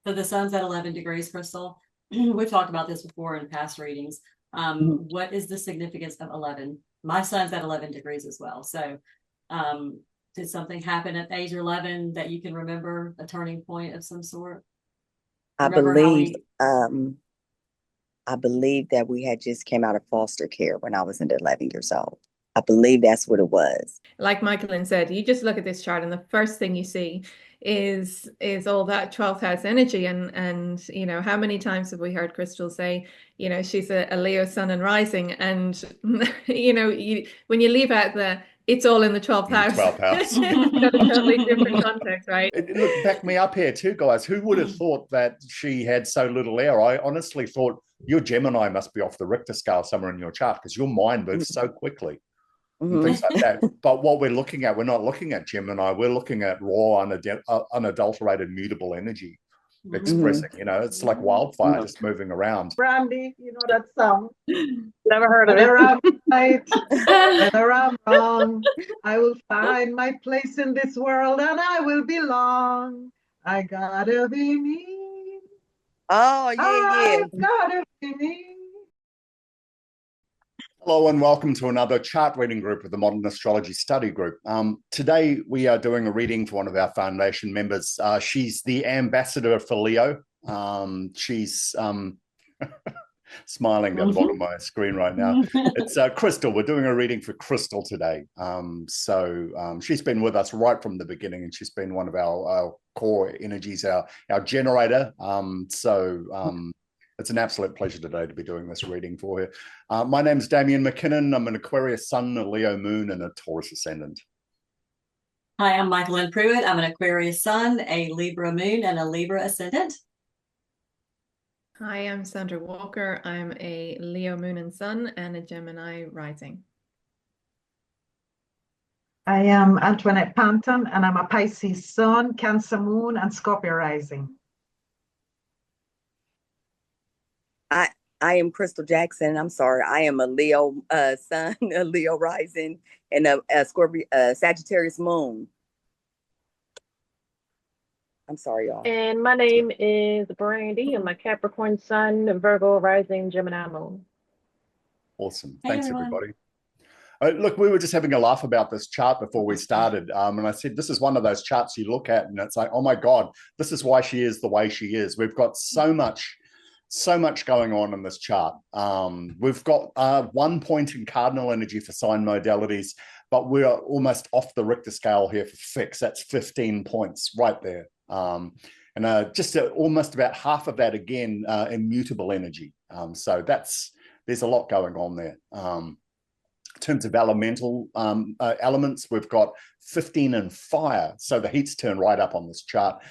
So the sun's at 11 degrees, Crystal. We've talked about this before in past readings. What is the significance of 11? My son's at 11 degrees as well. So did something happen at age 11 that you can remember, a turning point of some sort? I Remember how believe we, I believe that we had just came out of foster care when I was in 11 years old. I believe that's what it was. Like Michael said, you just look at this chart and the first thing you see is all that 12th house energy, and you know, how many times have we heard Crystal say, you know, she's a Leo sun and rising, and you know, when you leave out the it's all in the 12th In the house. 12th house. It's got a totally different context, right? Look, back me up here too, guys. Who would have thought that she had so little air? I honestly thought your Gemini must be off the Richter scale somewhere in your chart because your mind moves so quickly and things like that. But what we're looking at, we're not looking at Gemini. We're looking at raw, unadulterated, mutable energy expressing. You know, it's like wildfire just moving around. Brandy, you know that song? Never heard of Whether it. I'm right, whether I'm wrong, I will find my place in this world and I will belong. I gotta be me. Oh, yeah. I gotta be me. Hello and welcome to another chart reading group of the Modern Astrology Study Group. Today we are doing a reading for one of our foundation members. She's the ambassador for Leo. She's smiling down the bottom of my screen right now. It's Crystal. We're doing a reading for Crystal today. She's been with us right from the beginning, and she's been one of our core energies, our generator. It's an absolute pleasure today to be doing this reading for her. My name's Damien McKinnon. I'm an Aquarius Sun, a Leo Moon, and a Taurus Ascendant. Hi, I'm Michael Pruitt. I'm an Aquarius Sun, a Libra Moon, and a Libra Ascendant. Hi, I'm Sandra Walker. I'm a Leo Moon and Sun and a Gemini rising. I am Antoinette Panton and I'm a Pisces Sun, Cancer Moon, and Scorpio rising. I am Crystal Jackson. I'm sorry. I am a Leo sun, a Leo rising, and a Scorpio Sagittarius moon. I'm sorry, y'all. And my name is Brandy. I'm a Capricorn Sun, Virgo rising, Gemini moon. Awesome. Hey, Thanks, everyone. everybody. Look, we were just having a laugh about this chart before we started. And I said, this is one of those charts you look at and it's like, oh my God, this is why she is the way she is. We've got so much going on in this chart. We've got 1 point in cardinal energy for sign modalities, but we're almost off the Richter scale here for fixed. That's 15 points right there. Just almost about half of that again in mutable energy. So there's a lot going on there. In terms of elemental elements, we've got 15 in fire. So the heat's turned right up on this chart.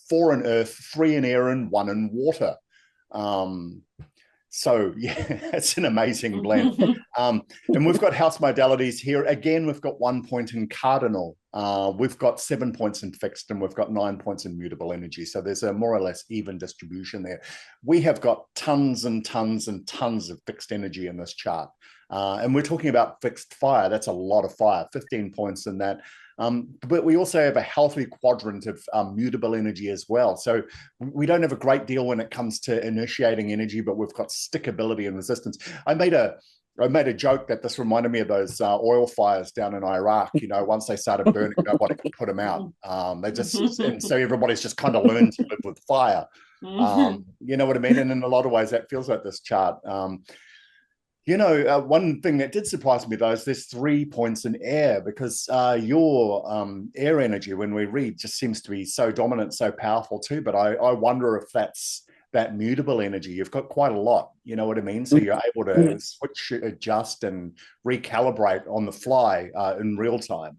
4 in earth, 3 in air, and 1 in water. So yeah, it's an amazing blend. And we've got house modalities here. Again, we've got 1 point in cardinal. We've got 7 points in fixed, and we've got 9 points in mutable energy. So there's a more or less even distribution there. We have got tons and tons and tons of fixed energy in this chart. And we're talking about fixed fire. That's a lot of fire, 15 points in that. But we also have a healthy quadrant of mutable energy as well. So we don't have a great deal when it comes to initiating energy, but we've got stickability and resistance. I made a joke that this reminded me of those oil fires down in Iraq. You know, once they started burning, nobody could put them out. And so everybody's just kind of learned to live with fire. You know what I mean? And in a lot of ways, that feels like this chart. One thing that did surprise me, though, is there's 3 points in air, because your air energy, when we read, just seems to be so dominant, so powerful too. But I wonder if that's that mutable energy. You've got quite a lot, you know what I mean? So you're able to switch, adjust, and recalibrate on the fly in real time,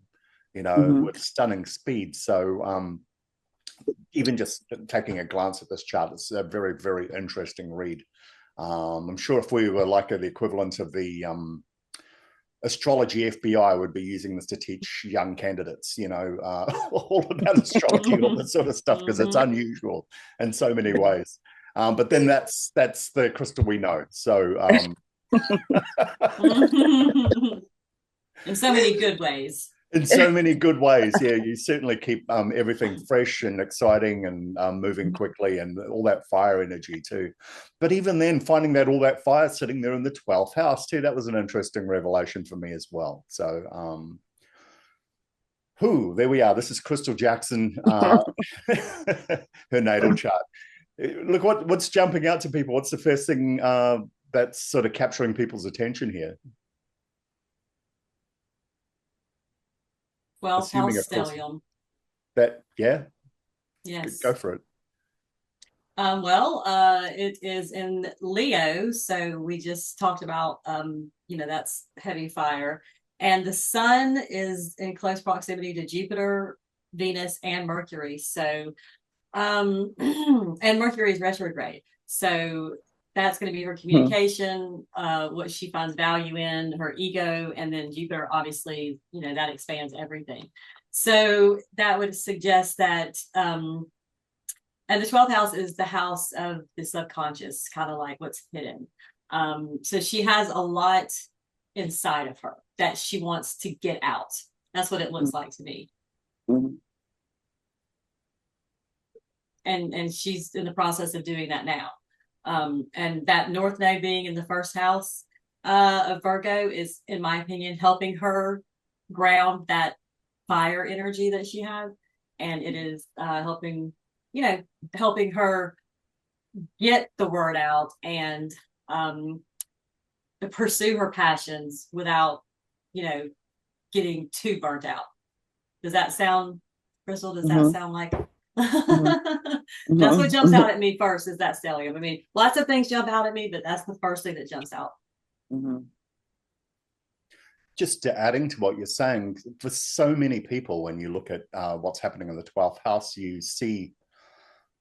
with stunning speed. So even just taking a glance at this chart, it's a very, very interesting read. I'm sure if we were like the equivalent of the astrology FBI, would be using this to teach young candidates, all about astrology and all that sort of stuff, because it's unusual in so many ways. But then that's the crystal we know. So in so many good ways. In so many good ways. Yeah, you certainly keep everything fresh and exciting and moving quickly, and all that fire energy too. But even then, finding that all that fire sitting there in the 12th house too, that was an interesting revelation for me as well. So there we are. This is Crystal Jackson, her natal chart. Look, what's jumping out to people? What's the first thing that's sort of capturing people's attention here? 12th house Assuming, of course, stellium. Yes. Go for it. It is in Leo, so we just talked about, that's heavy fire. And the sun is in close proximity to Jupiter, Venus, and Mercury. So, and Mercury is retrograde. So that's going to be her communication, what she finds value in, her ego, and then Jupiter, obviously, that expands everything. So that would suggest that, and the 12th house is the house of the subconscious, kind of like what's hidden. So she has a lot inside of her that she wants to get out. That's what it looks like to me. Mm-hmm. And she's in the process of doing that now. And that North Node being in the first house of Virgo is, in my opinion, helping her ground that fire energy that she has. And it is helping her get the word out and pursue her passions without, getting too burnt out. Does that sound, Crystal? Does that sound like? That's what jumps out at me first, is that stellium. I mean, lots of things jump out at me, but that's the first thing that jumps out. Just adding to what you're saying, for so many people, when you look at what's happening in the 12th house, you see,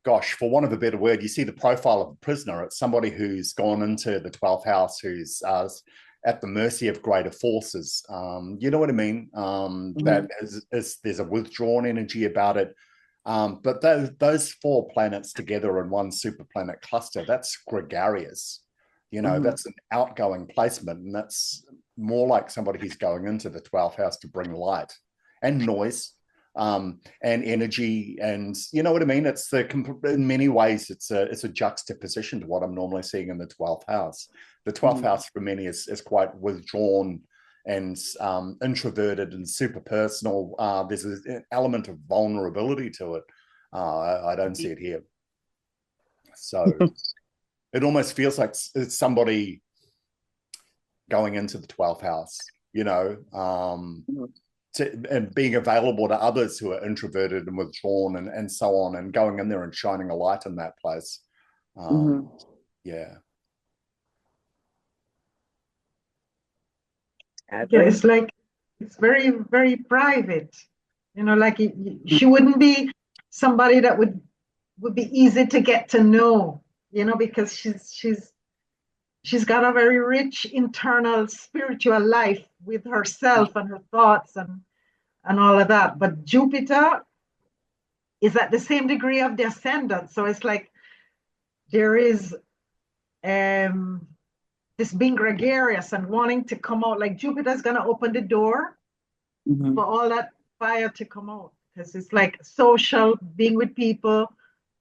gosh, for want of a better word, you see the profile of a prisoner. It's somebody who's gone into the 12th house, who's at the mercy of greater forces. You know what I mean? That there's a withdrawn energy about it. But those 4 planets together in one super planet cluster, that's gregarious. That's an outgoing placement, and that's more like somebody who's going into the 12th house to bring light and noise and energy, and you know what I mean. It's in many ways it's a juxtaposition to what I'm normally seeing in the 12th house. The 12th house for many is quite withdrawn and introverted and super personal. There's an element of vulnerability to it. I don't see it here. So it almost feels like it's somebody going into the 12th house, and being available to others who are introverted and withdrawn and so on, and going in there and shining a light in that place. Yeah. It's like, it's very, very private. Like she wouldn't be somebody that would be easy to get to know, because she's got a very rich internal spiritual life with herself and her thoughts and all of that. But Jupiter is at the same degree of the ascendant. So it's like there is this being gregarious and wanting to come out. Like Jupiter's going to open the door for all that fire to come out. Because it's like social, being with people,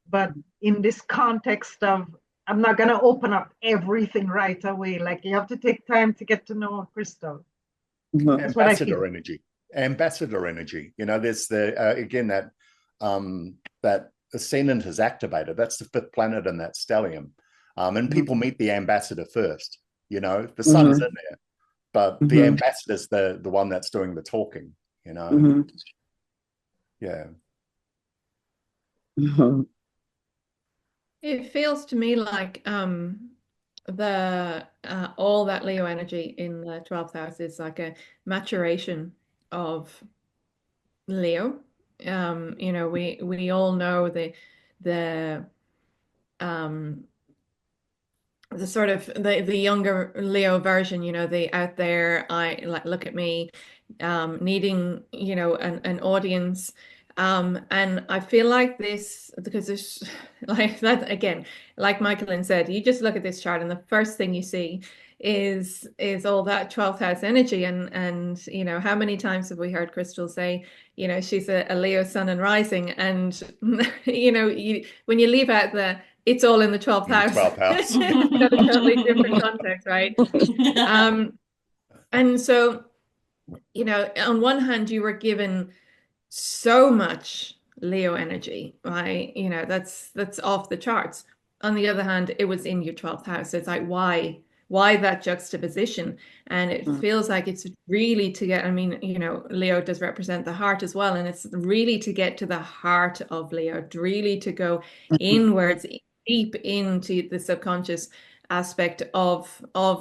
but in this context of, I'm not going to open up everything right away. Like you have to take time to get to know Crystal. That's what I feel. Ambassador energy. There's again that ascendant is activated. That's the 5th planet in that stellium. And people meet the ambassador first. The sun's in there, but the ambassador's the one that's doing the talking. Yeah. It feels to me like the all that Leo energy in the 12th house is like a maturation of Leo. We all know the sort of the younger Leo version, the out there, I like, look at me, needing, an audience. And I feel like this, because there's like that again, like Michael said, you just look at this chart and the first thing you see is all that 12th house energy. And you know, how many times have we heard Crystal say, you know, she's a Leo sun and rising, and you know, when you leave out the it's all in the 12th house, 12th house. it's got a totally different context, right? And so, you know, on one hand, you were given so much Leo energy, right? You know, that's off the charts. On the other hand, it was in your 12th house. So it's like, why that juxtaposition? And it feels like it's really to get, I mean, you know, Leo does represent the heart as well. And it's really to get to the heart of Leo, really to go inwards, deep into the subconscious aspect of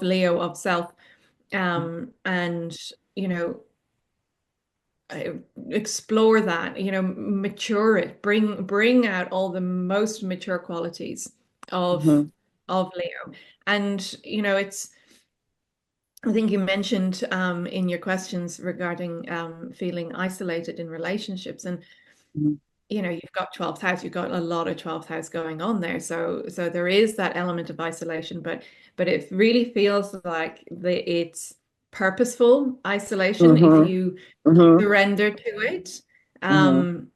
Leo, of self. And, you know, explore that, you know, mature it, bring out all the most mature qualities of Leo. And you know, it's, I think you mentioned in your questions regarding feeling isolated in relationships, and you know, you've got 12th house, you've got a lot of 12th house going on there, so there is that element of isolation, but it really feels like it's purposeful isolation if you surrender to it. And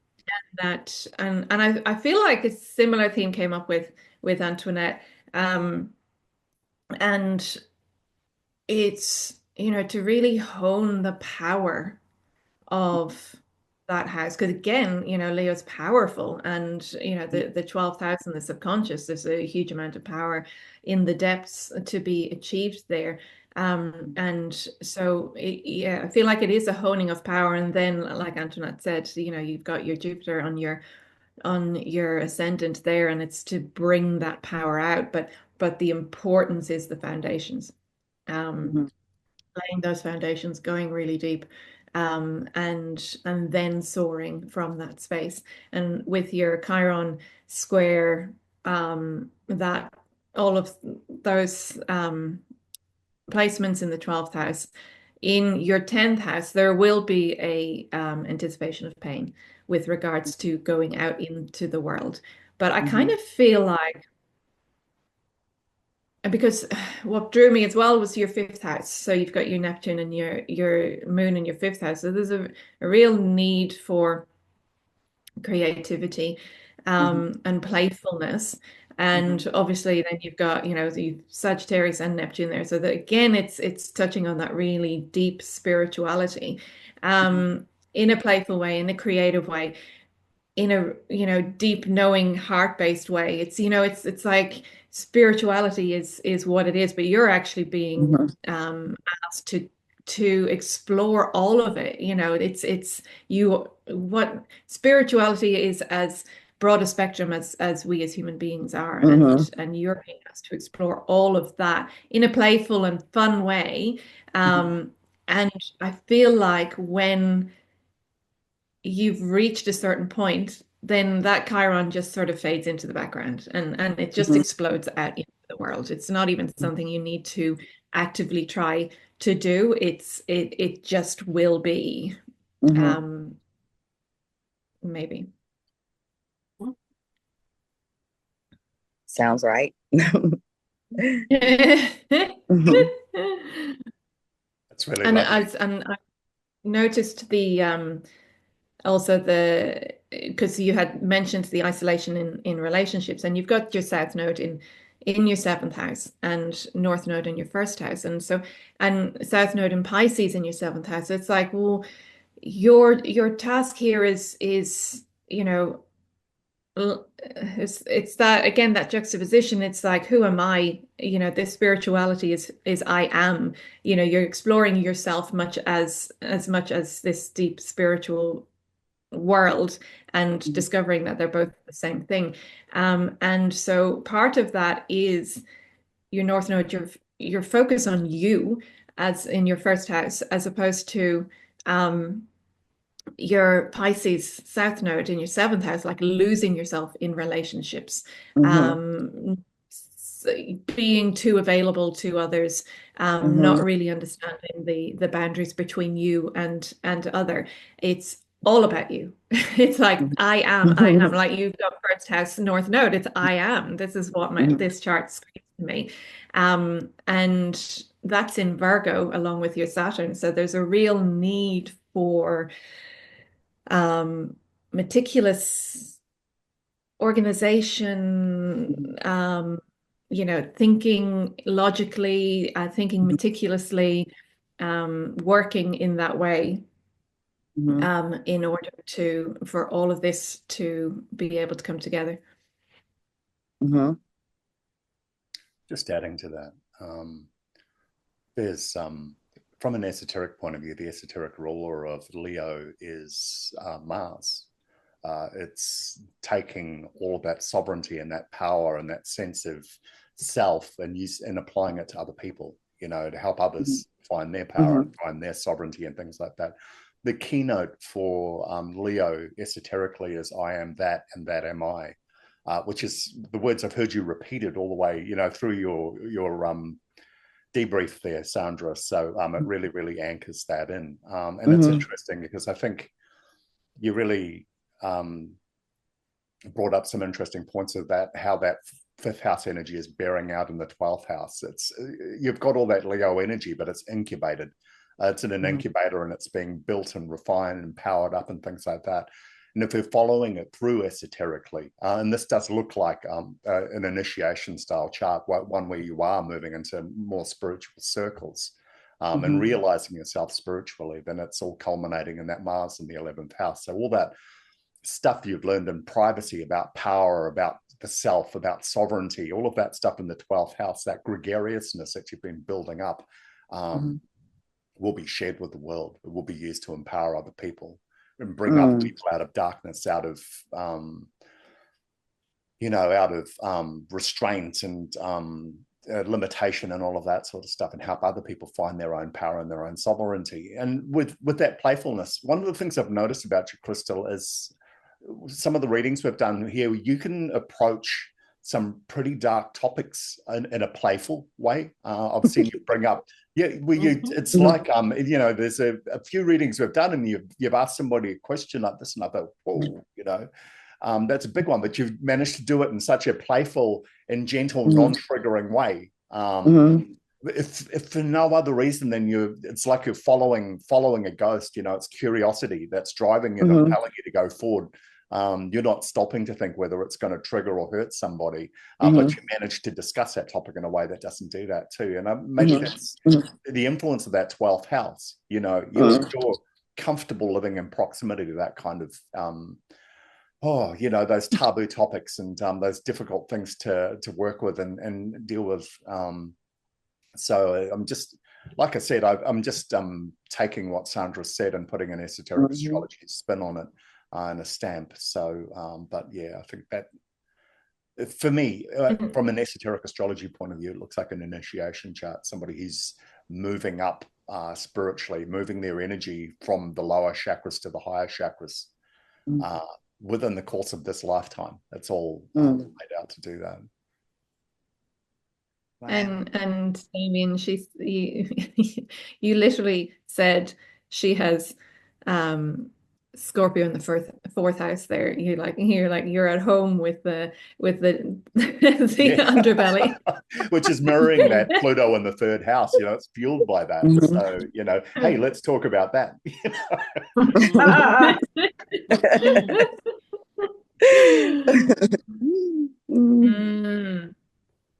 I feel like a similar theme came up with Antoinette. And it's, you know, to really hone the power of that house, because again, you know, Leo's powerful, and you know, the 12th house and the subconscious, there's a huge amount of power in the depths to be achieved there. And so yeah, I feel like it is a honing of power. And then, like Antoinette said, you know, you've got your Jupiter on your ascendant there, and it's to bring that power out. But the importance is the foundations, laying those foundations, going really deep, and then soaring from that space. And with your Chiron square, that all of those placements in the 12th house, in your 10th house, there will be a anticipation of pain with regards to going out into the world. But I kind of feel like, because what drew me as well was your 5th house. So you've got your Neptune and your moon in your 5th house. So there's a real need for creativity and playfulness. And obviously then you've got, you know, the Sagittarius and Neptune there. So that again, it's touching on that really deep spirituality in a playful way, in a creative way, in a, you know, deep knowing heart-based way. It's, you know, it's like spirituality is what it is, but you're actually being asked to explore all of it. You know, it's you, what spirituality is as broad a spectrum as we as human beings are, and you're being asked to explore all of that in a playful and fun way. And I feel like when you've reached a certain point, then that Chiron just sort of fades into the background, and it just explodes out into the world. It's not even something you need to actively try to do. It just will be. Maybe. Sounds right. That's really and lovely. I noticed the also because you had mentioned the isolation in relationships, and you've got your South Node in your 7th house and North Node in your 1st house, and South Node in Pisces in your 7th house. It's like, well, your task here is, you know, it's that, again, that juxtaposition. It's like, who am I? You know, this spirituality is I am. You know, you're exploring yourself as much as this deep spiritual world, and discovering that they're both the same thing. And so part of that is your North Node, your focus on you as in your 1st house, as opposed to your Pisces South Node in your 7th house, like losing yourself in relationships, being too available to others, not really understanding the boundaries between you and other. It's all about you. It's like, I am like, you've got 1st house North Node. It's I am. This is what this chart screams to me. And that's in Virgo along with your Saturn. So there's a real need for meticulous organization, thinking logically, thinking meticulously, working in that way, in order for all of this to be able to come together. Just adding to that, there's from an esoteric point of view, the esoteric ruler of Leo is Mars. It's taking all of that sovereignty and that power and that sense of self and applying it to other people, to help others find their power and find their sovereignty and things like that. The keynote for Leo esoterically is "I am that, and that am I," which is the words I've heard you repeated all the way, through your debrief there, Sandra. So it really, really anchors that in, and it's interesting because I think you really brought up some interesting points of that, how that fifth house energy is bearing out in the 12th house. You've got all that Leo energy, but it's incubated. It's in an incubator and it's being built and refined and powered up and things like that. And if we're following it through esoterically, and this does look like an initiation style chart, one where you are moving into more spiritual circles and realizing yourself spiritually, then it's all culminating in that Mars in the 11th house. So all that stuff you've learned in privacy about power, about the self, about sovereignty, all of that stuff in the 12th house, that gregariousness that you've been building up, will be shared with the world. It will be used to empower other people and bring other people out of darkness, out of restraint and limitation and all of that sort of stuff, and help other people find their own power and their own sovereignty. And with that playfulness, one of the things I've noticed about you, Crystal, is some of the readings we've done here, you can approach some pretty dark topics in a playful way. I've seen you bring up, it's like, there's a few readings we've done and you've asked somebody a question like this and I thought, whoa, that's a big one, but you've managed to do it in such a playful and gentle, non-triggering way. If for no other reason than it's like you're following a ghost, it's curiosity that's driving you and impelling you to go forward. You're not stopping to think whether it's going to trigger or hurt somebody, but you manage to discuss that topic in a way that doesn't do that too. And maybe that's the influence of that 12th house. You're comfortable living in proximity to that kind of, those taboo topics and those difficult things to work with and deal with. So I'm just, like I said, I'm just taking what Sandra said and putting an esoteric astrology spin on it. And a stamp. So, but yeah, I think that for me, from an esoteric astrology point of view, it looks like an initiation chart. Somebody who's moving up spiritually, moving their energy from the lower chakras to the higher chakras within the course of this lifetime. That's all laid out to do that. Wow. And Damien, you literally said she has Scorpio in the fourth house there. You're at home with the underbelly. Which is mirroring that Pluto in the third house. It's fueled by that. So, hey, let's talk about that.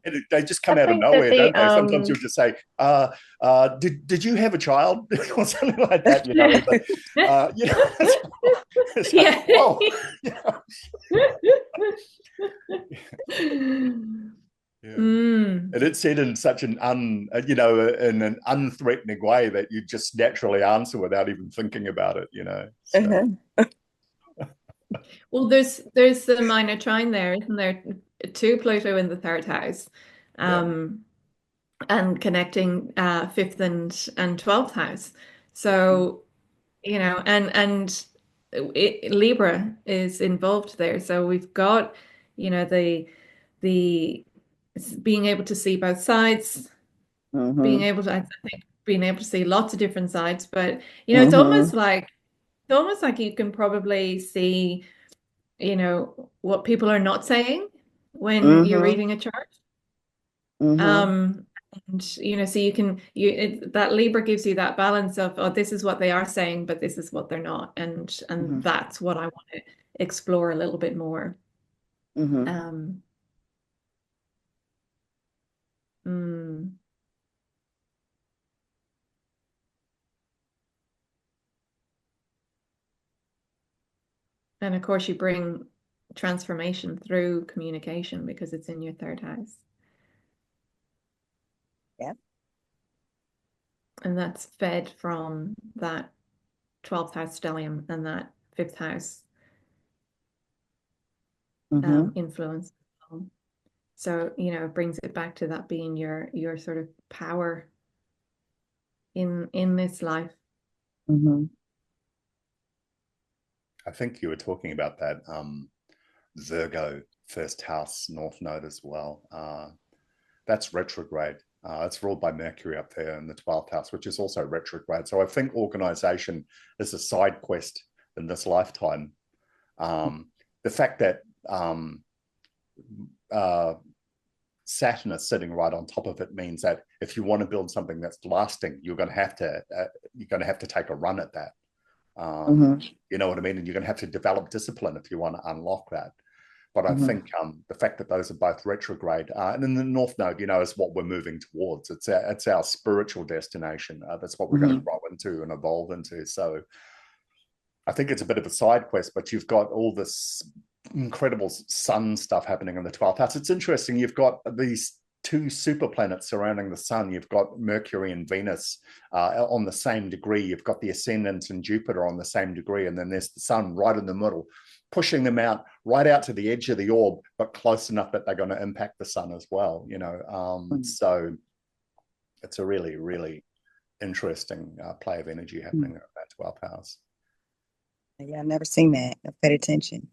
And they just come out of nowhere, don't they? Sometimes you'll just say, did you have a child? Or something like that, But, it's like, whoa. And it's said in such an in an unthreatening way that you just naturally answer without even thinking about it, So. Well, there's the minor trine there, isn't there? To Pluto in the third house, and connecting 5th and 12th house. So, and Libra is involved there. So we've got, the being able to see both sides, being able to see lots of different sides. But it's almost like you can probably see, what people are not saying when you're reading a chart. And you know, so that Libra gives you that balance of, oh, this is what they are saying, but this is what they're not, and that's what I want to explore a little bit more. Um, mm. And of course, you bring transformation through communication because it's in your third house. Yeah. And that's fed from that 12th house stellium and that 5th house influence. So, you know, it brings it back to that being your sort of power in this life. I think you were talking about that Virgo first house north node as well. That's retrograde. It's ruled by Mercury up there in the 12th house, which is also retrograde. So I think organization is a side quest in this lifetime. The fact that Saturn is sitting right on top of it means that if you want to build something that's lasting, you're going to have to take a run at that. You know what I mean? And you're going to have to develop discipline if you want to unlock that. But I think the fact that those are both retrograde, and then the North Node, you know, is what we're moving towards. It's our spiritual destination. That's what we're going to grow into and evolve into. So I think it's a bit of a side quest, but you've got all this incredible sun stuff happening in the 12th house. It's interesting. You've got these two super planets surrounding the sun. You've got Mercury and Venus on the same degree. You've got the ascendant and Jupiter on the same degree. And then there's the sun right in the middle, pushing them out right out to the edge of the orb, but close enough that they're going to impact the sun as well, you know. So it's a really, really interesting play of energy happening at that 12th house. Yeah, I've never seen that. I've paid attention.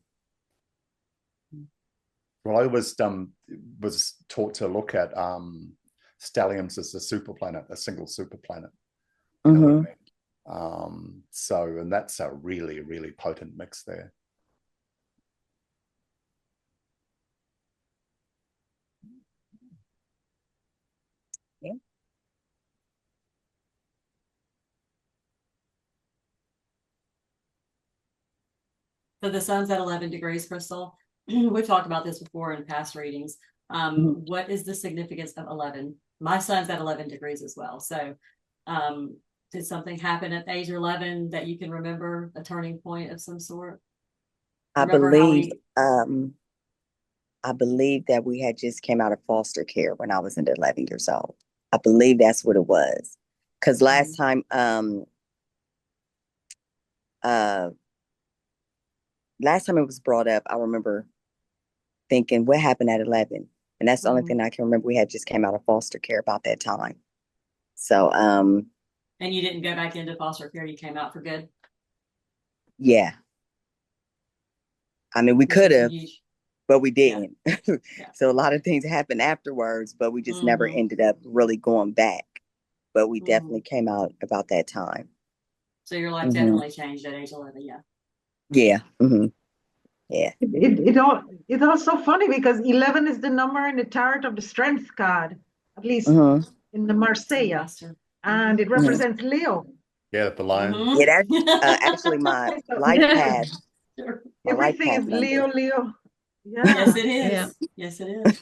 Well, I was taught to look at stelliums as a super planet, a single super planet. You know what I mean? So, and that's a really, really potent mix there. Yeah. So the sun's at 11 degrees, Crystal. We've talked about this before in past readings. What is the significance of 11? My son's at 11 degrees as well. So did something happen at age 11 that you can remember, a turning point of some sort? I believe that we had just came out of foster care when I was 11 years old. I believe that's what it was. Because last time it was brought up, I remember thinking, what happened at 11? And that's the only thing I can remember. We had just came out of foster care about that time. So, and you didn't go back into foster care, you came out for good? Yeah. I mean, we could have, but we didn't. Yeah. So a lot of things happened afterwards, but we just never ended up really going back. But we definitely came out about that time. So your life definitely changed at age 11, yeah. Yeah. Yeah. It's also funny because 11 is the number in the tarot of the strength card, at least in the Marseille, and it represents Leo. Yeah, the lion. Yeah, that's actually my life path. Everything is Leo. Yeah. Yes, it is. Yeah. Yes, it is.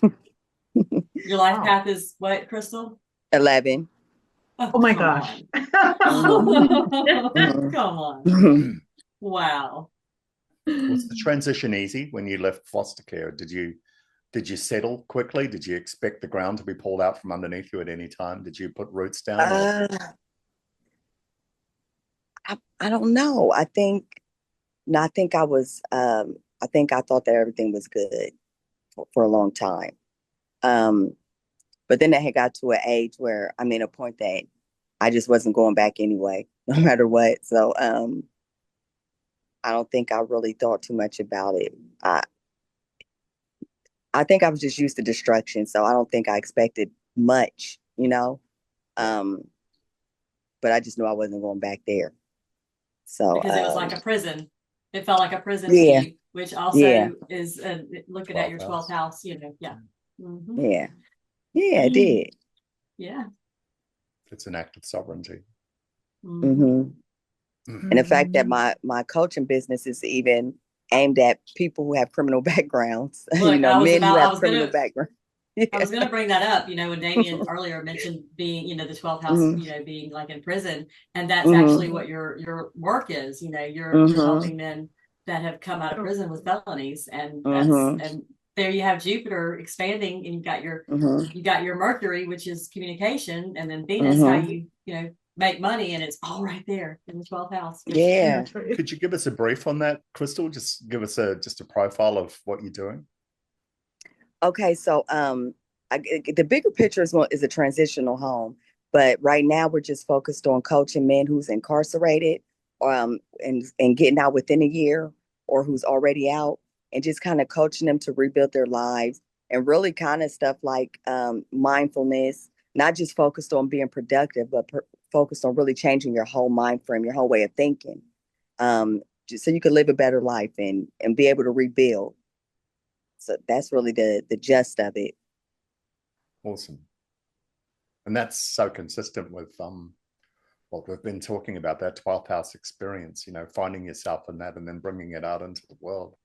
Your life path is what, Crystal? 11. Oh my gosh. Come on. Wow. Was the transition easy when you left foster care? Did you settle quickly? Did you expect the ground to be pulled out from underneath you at any time? Did you put roots down? I don't know. I think I thought that everything was good for a long time. But then I had got to an age where I'm in a point that I just wasn't going back anyway, no matter what. So I don't think I really thought too much about it. I think I was just used to destruction, so I don't think I expected much, you know. But I just knew I wasn't going back there. So because it was like a prison. It felt like a prison to you, which also is looking at your 12th house, you know. Yeah. Yeah, it did. Yeah. It's an act of sovereignty. And the fact that my coaching business is even aimed at people who have criminal backgrounds, Look, men who have criminal backgrounds. I was going to bring that up, when Damien earlier mentioned being, the 12th house, being like in prison, and that's actually what your work is. You're helping men that have come out of prison with felonies, and and there you have Jupiter expanding, and you got your Mercury, which is communication, and then Venus, how you make money, and it's all right there in the 12th house. Yeah. Could you give us a brief on that, Crystal? Just give us a profile of what you're doing. Okay, so the bigger picture is a transitional home, but right now we're just focused on coaching men who's incarcerated, and getting out within a year, or who's already out, and just kind of coaching them to rebuild their lives, and really kind of stuff like mindfulness, not just focused on being productive, but focused on really changing your whole mind frame, your whole way of thinking, just so you can live a better life and be able to rebuild. So that's really the gist of it. Awesome. And that's so consistent with what we've been talking about, that 12th house experience, finding yourself in that and then bringing it out into the world.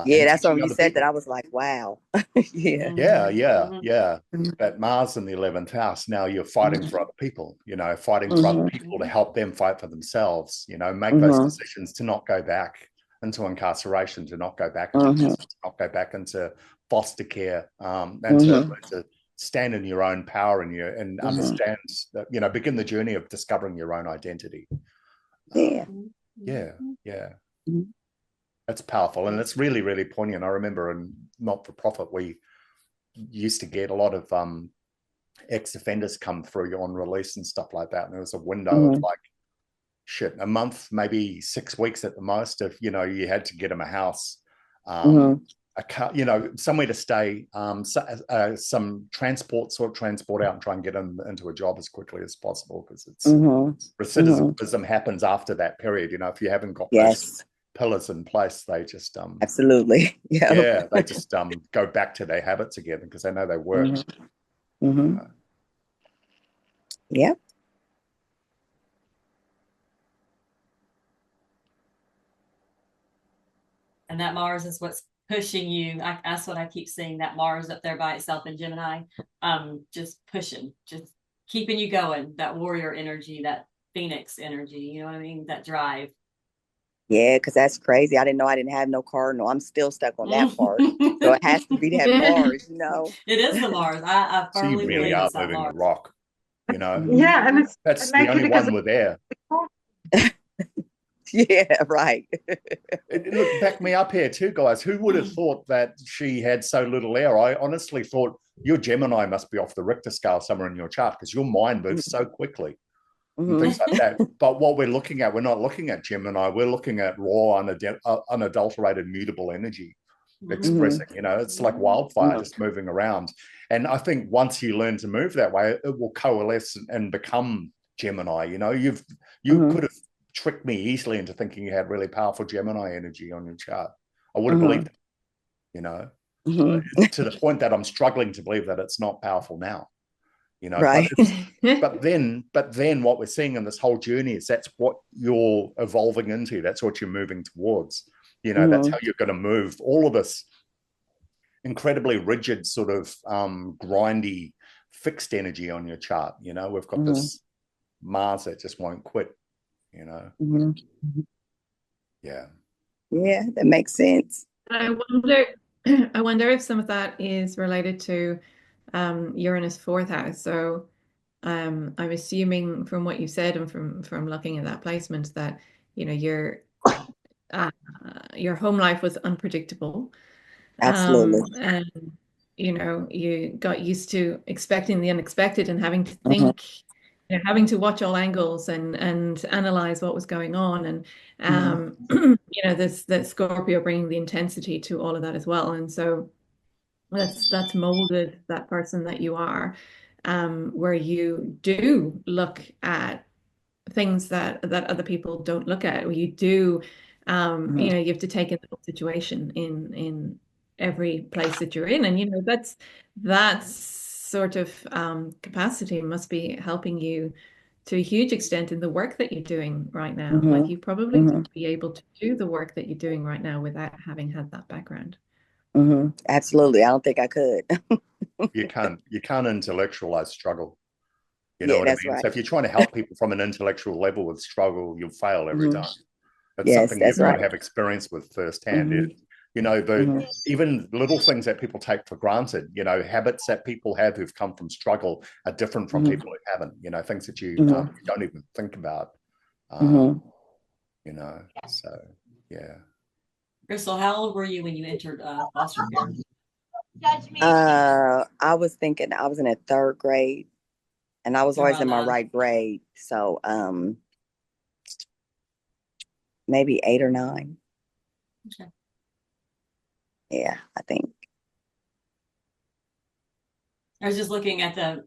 Yeah, that's when you said that. I was like, wow. Yeah. That Mars in the 11th house, now you're fighting for other people, fighting for other people to help them fight for themselves, make those decisions to not go back into incarceration, to not go back to not go back into foster care, and to stand in your own power and understand that, begin the journey of discovering your own identity. That's powerful, and it's really, really poignant. I remember in not-for-profit, we used to get a lot of ex-offenders come through on release and stuff like that, and there was a window of like a month, maybe 6 weeks at the most, if you had to get them a house, a car, somewhere to stay, some transport out and try and get them into a job as quickly as possible, because it's recidivism happens after that period. If you haven't got those pillars in place, they just absolutely they just go back to their habits again because they know they work. Yeah. And that Mars is what's pushing you. That's what I keep seeing, that Mars up there by itself in Gemini, just pushing, just keeping you going, that warrior energy, that Phoenix energy, you know what I mean? That drive. Yeah, because that's crazy. I didn't know I didn't have no cardinal. I'm still stuck on that part. So it has to be that Mars, It is the Mars. I firmly really believe are it's that moving Mars. a rock, Yeah, and that's the only one with air. Yeah, right. Look, back me up here too, guys. Who would have thought that she had so little air? I honestly thought your Gemini must be off the Richter scale somewhere in your chart, because your mind moves so quickly. And things like that. But what we're looking at, we're not looking at Gemini, we're looking at raw, unadulterated, mutable energy expressing, it's like wildfire just moving around. And I think once you learn to move that way, it will coalesce and become Gemini. You could have tricked me easily into thinking you had really powerful Gemini energy on your chart. I would have believed it. To the point that I'm struggling to believe that it's not powerful now. Right. But then what we're seeing in this whole journey is that's what you're evolving into. That's what you're moving towards. That's how you're going to move all of this incredibly rigid, sort of grindy, fixed energy on your chart. We've got this Mars that just won't quit. Yeah, that makes sense. I wonder if some of that is related to Uranus 4th house. So I'm assuming from what you said and from looking at that placement that your home life was unpredictable. Absolutely. And you got used to expecting the unexpected and having to think, having to watch all angles and analyze what was going on, and this that Scorpio bringing the intensity to all of that as well. And so that's molded that person that you are, where you do look at things that other people don't look at, or you do you have to take in the whole situation in every place that you're in. And that's sort of capacity must be helping you to a huge extent in the work that you're doing right now. Like you probably wouldn't be able to do the work that you're doing right now without having had that background. Absolutely. I don't think I could. You can't intellectualize struggle. You know Yeah, what I that's mean? right. So if you're trying to help people from an intellectual level with struggle, you'll fail every time. It's Yes, something that's you've got right. to have experience with firsthand. You know, even little things that people take for granted, you know, habits that people have who've come from struggle are different from people who haven't, you know, things that you don't even think about, you know, so, yeah. Crystal, how old were you when you entered foster care? I was thinking I was in a 3rd grade, and I was always in my right grade. So maybe 8 or 9. Okay. Yeah, I think. I was just looking at the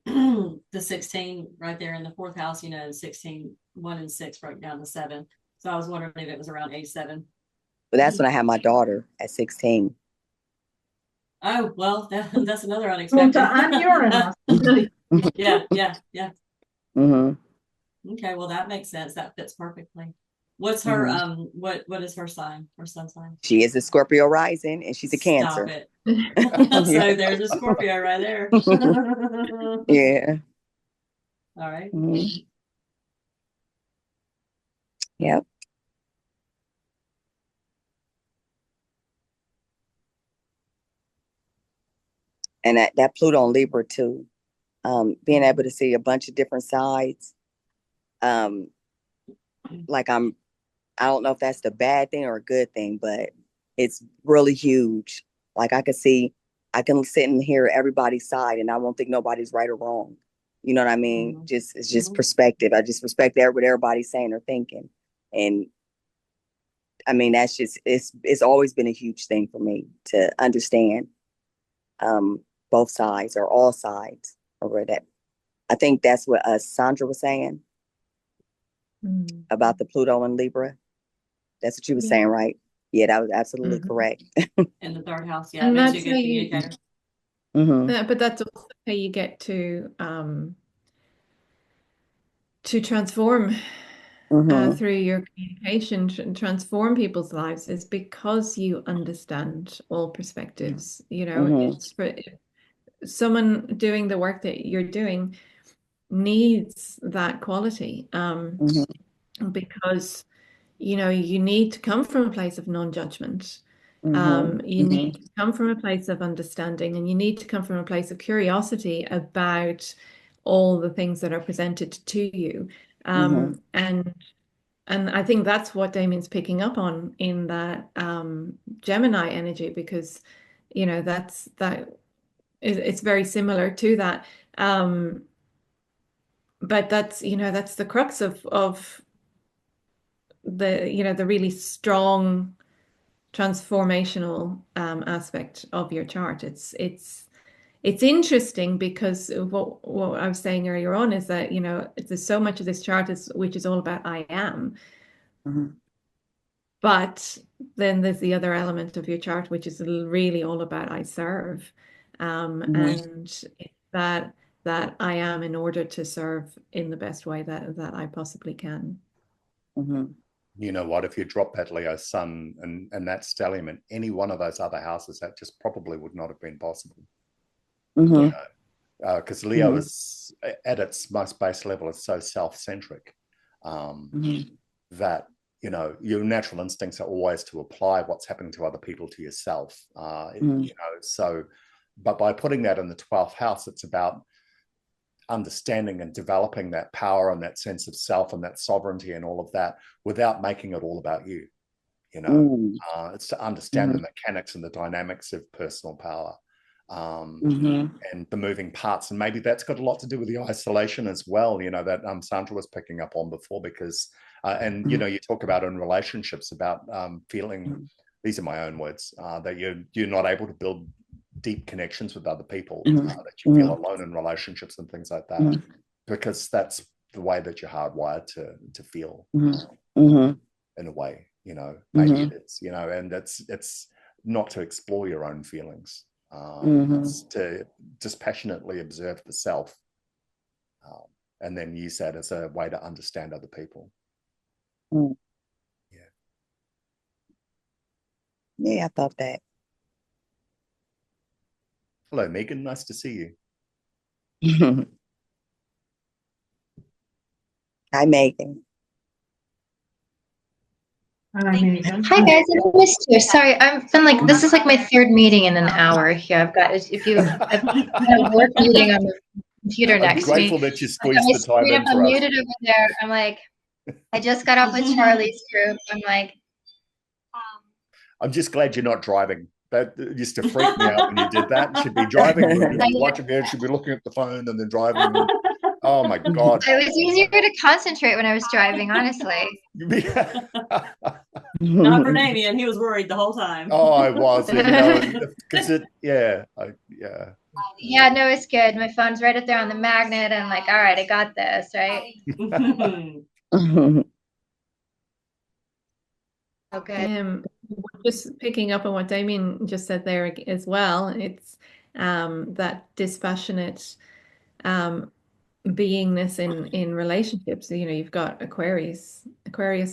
the 16 right there in the 4th house, you know, 16, 1 and 6 right down to 7. So I was wondering if it was around age 7. But that's when I had my daughter at 16. Oh, well, that's another unexpected. And Uranus. Yeah. Okay, well, that makes sense. That fits perfectly. What's her what is her sign? Her sun sign? She is a Scorpio rising, and she's a Cancer. Stop it. So there's a Scorpio right there. Yeah. All right. Yep. And that Pluto and Libra too. Being able to see a bunch of different sides. Like I don't know if that's the bad thing or a good thing, but it's really huge. Like I can sit and hear everybody's side, and I won't think nobody's right or wrong. You know what I mean? It's just perspective. I just respect what everybody's saying or thinking. And I mean, that's just, it's always been a huge thing for me to understand both sides or all sides over that. I think that's what Sandra was saying about the Pluto and Libra. That's what you were saying, right? Yeah, that was absolutely correct. In the 3rd house, yeah, And makes that's you a good communicator. But that's also how you get to transform through your communication and transform people's lives is because you understand all perspectives. You know, it's for someone doing the work that you're doing needs that quality because you know you need to come from a place of non-judgment. You need to come from a place of understanding, and you need to come from a place of curiosity about all the things that are presented to you. And I think that's what Damien's picking up on in that Gemini energy, because you know it's very similar to that. But that's, you know, that's the crux of the, you know, the really strong transformational aspect of your chart. It's interesting because what I was saying earlier on is that, you know, there's so much of this chart which is all about I am. But then there's the other element of your chart, which is really all about I serve. And that I am in order to serve in the best way that I possibly can. You know what, if you drop that Leo sun and that stellium in any one of those other houses, that just probably would not have been possible. Because Leo is, at its most base level, is so self-centric that, you know, your natural instincts are always to apply what's happening to other people to yourself. You know, so, but by putting that in the 12th house, it's about understanding and developing that power and that sense of self and that sovereignty and all of that without making it all about you. You know, it's to understand the mechanics and the dynamics of personal power and the moving parts. And maybe that's got a lot to do with the isolation as well, you know, that Sandra was picking up on before, because and you know, you talk about in relationships about feeling, these are my own words, that you're not able to build deep connections with other people, that you feel alone in relationships and things like that, because that's the way that you're hardwired to feel in a way, you know, maybe it is, you know, and it's not to explore your own feelings. Mhm. to dispassionately observe the self, and then use that as a way to understand other people. Mm. Yeah. Yeah, I thought that. Hello, Megan. Nice to see you. Hi, Megan. I mean, Hi guys, I missed you. Sorry, I've been like, this is like my third meeting in an hour here. I've got, I've got a work meeting on the computer I'm next to me. grateful that you I got squeezed my the time screen in up for us. unmuted over there. I'm like, I just got off with Charlie's group. I'm like, I'm just glad you're not driving. That used to freak me out when you did that. You should be driving, you should be watching it, should be looking at the phone and then driving. Oh my God. it was easier to concentrate when I was driving, honestly. Not for Damien. He was worried the whole time. Oh, I was, because yeah. Yeah, no, it's good. My phone's right up there on the magnet. I'm like, all right, I got this, right? Okay. Just picking up on what Damien just said there as well, it's that dispassionate beingness in relationships. You've got Aquarius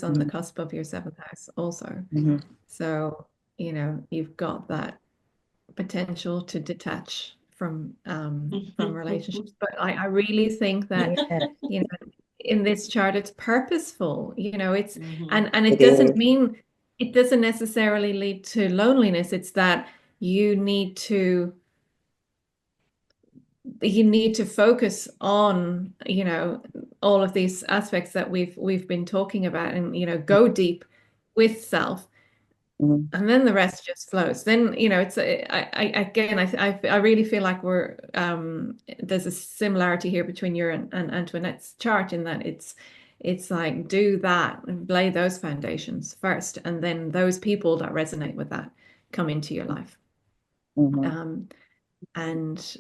on the cusp of your 7th house also. Mhm. So, you've got that potential to detach from relationships. But I really think that, in this chart, it's purposeful. It's and it doesn't mean, it doesn't necessarily lead to loneliness. It's that you need to focus on, all of these aspects that we've been talking about, and go deep with self. Mhm. And then the rest just flows. Then, it's I really feel like we're there's a similarity here between your and Antoinette's chart, in that it's like, do that and lay those foundations first, and then those people that resonate with that come into your life. And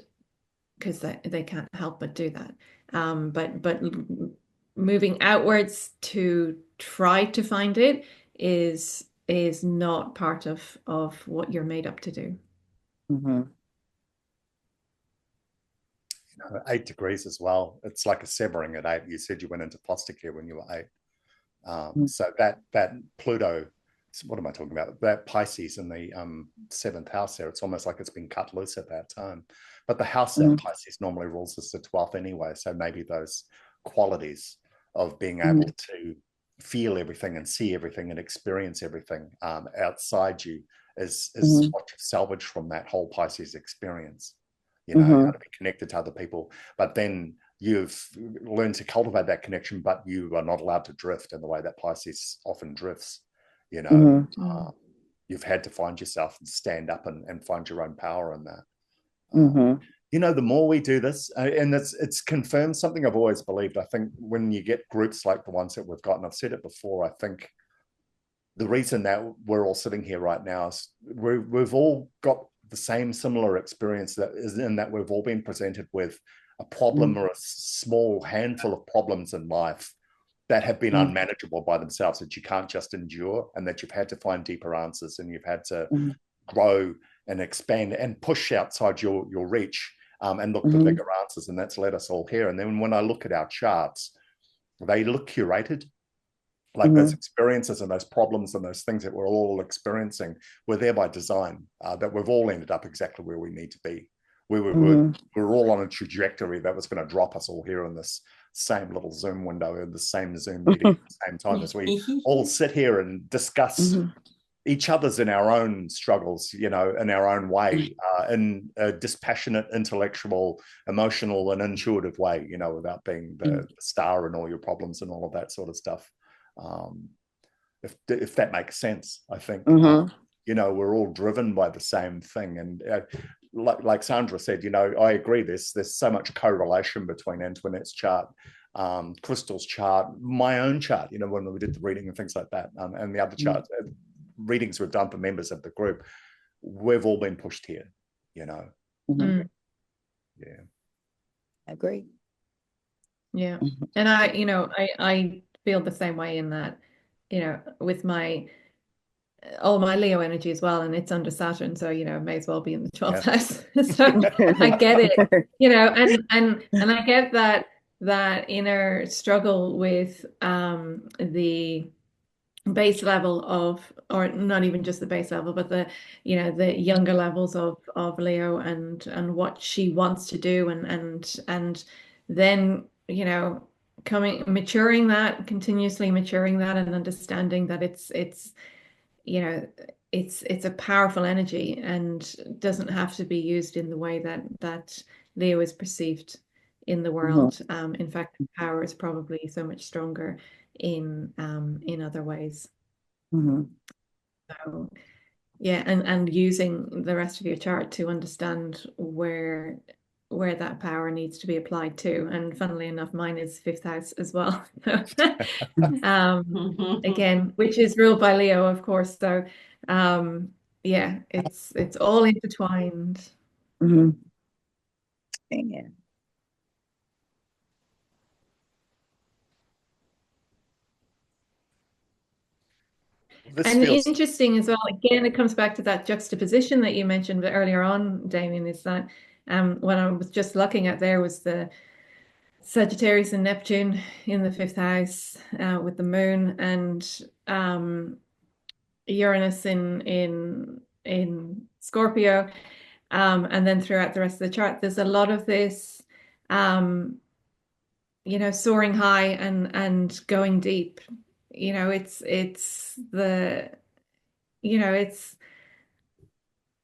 because they can't help but do that. But moving outwards to try to find it is not part of what you're made up to do. 8 degrees as well. It's like a severing at 8. You said you went into foster care when you were 8. So that Pluto, what am I talking about? That Pisces in the 7th house there, it's almost like it's been cut loose at that time. But the house that Pisces normally rules is the 12th anyway. So maybe those qualities of being able to feel everything and see everything and experience everything outside you is what you've salvaged from that whole Pisces experience. How to be connected to other people. But then you've learned to cultivate that connection, but you are not allowed to drift in the way that Pisces often drifts. You've had to find yourself and stand up and find your own power in that. The more we do this, and it's confirmed something I've always believed. I think when you get groups like the ones that we've got, and I've said it before, I think the reason that we're all sitting here right now is we've all got the same similar experience, that is in that we've all been presented with a problem or a small handful of problems in life that have been unmanageable by themselves, that you can't just endure, and that you've had to find deeper answers, and you've had to grow and expand and push outside your reach, and look for bigger answers. And that's led us all here. And then when I look at our charts, they look curated. Like those experiences and those problems and those things that we're all experiencing were there by design, that we've all ended up exactly where we need to be. We're all on a trajectory that was going to drop us all here in this same little Zoom window, in the same Zoom meeting at the same time, as we all sit here and discuss each other's in our own struggles, in our own way, in a dispassionate, intellectual, emotional, and intuitive way, without being the star in all your problems and all of that sort of stuff. If that makes sense, I think, we're all driven by the same thing. And like Sandra said, I agree, there's so much correlation between Antoinette's chart, Crystal's chart, my own chart, when we did the reading and things like that, and the other charts, readings we've done for members of the group. We've all been pushed here, Yeah. I agree. Yeah. And I feel the same way, in that, with my all my Leo energy as well, and it's under Saturn, so it may as well be in the 12th house. So I get it, and I get that inner struggle with the base level of, or not even just the base level, but the younger levels of Leo, and what she wants to do, and then continuously maturing that, and understanding that it's a powerful energy and doesn't have to be used in the way that Leo is perceived in the world. In fact, power is probably so much stronger in other ways. So yeah, and using the rest of your chart to understand where that power needs to be applied to. And funnily enough, mine is 5th house as well. Again, which is ruled by Leo, of course. So yeah, it's all intertwined. Yeah. And interesting as well, again, it comes back to that juxtaposition that you mentioned earlier on, Damien, is that when I was just looking at, there was the Sagittarius and Neptune in the 5th house with the moon, and Uranus in Scorpio, and then throughout the rest of the chart, there's a lot of this soaring high and going deep. It's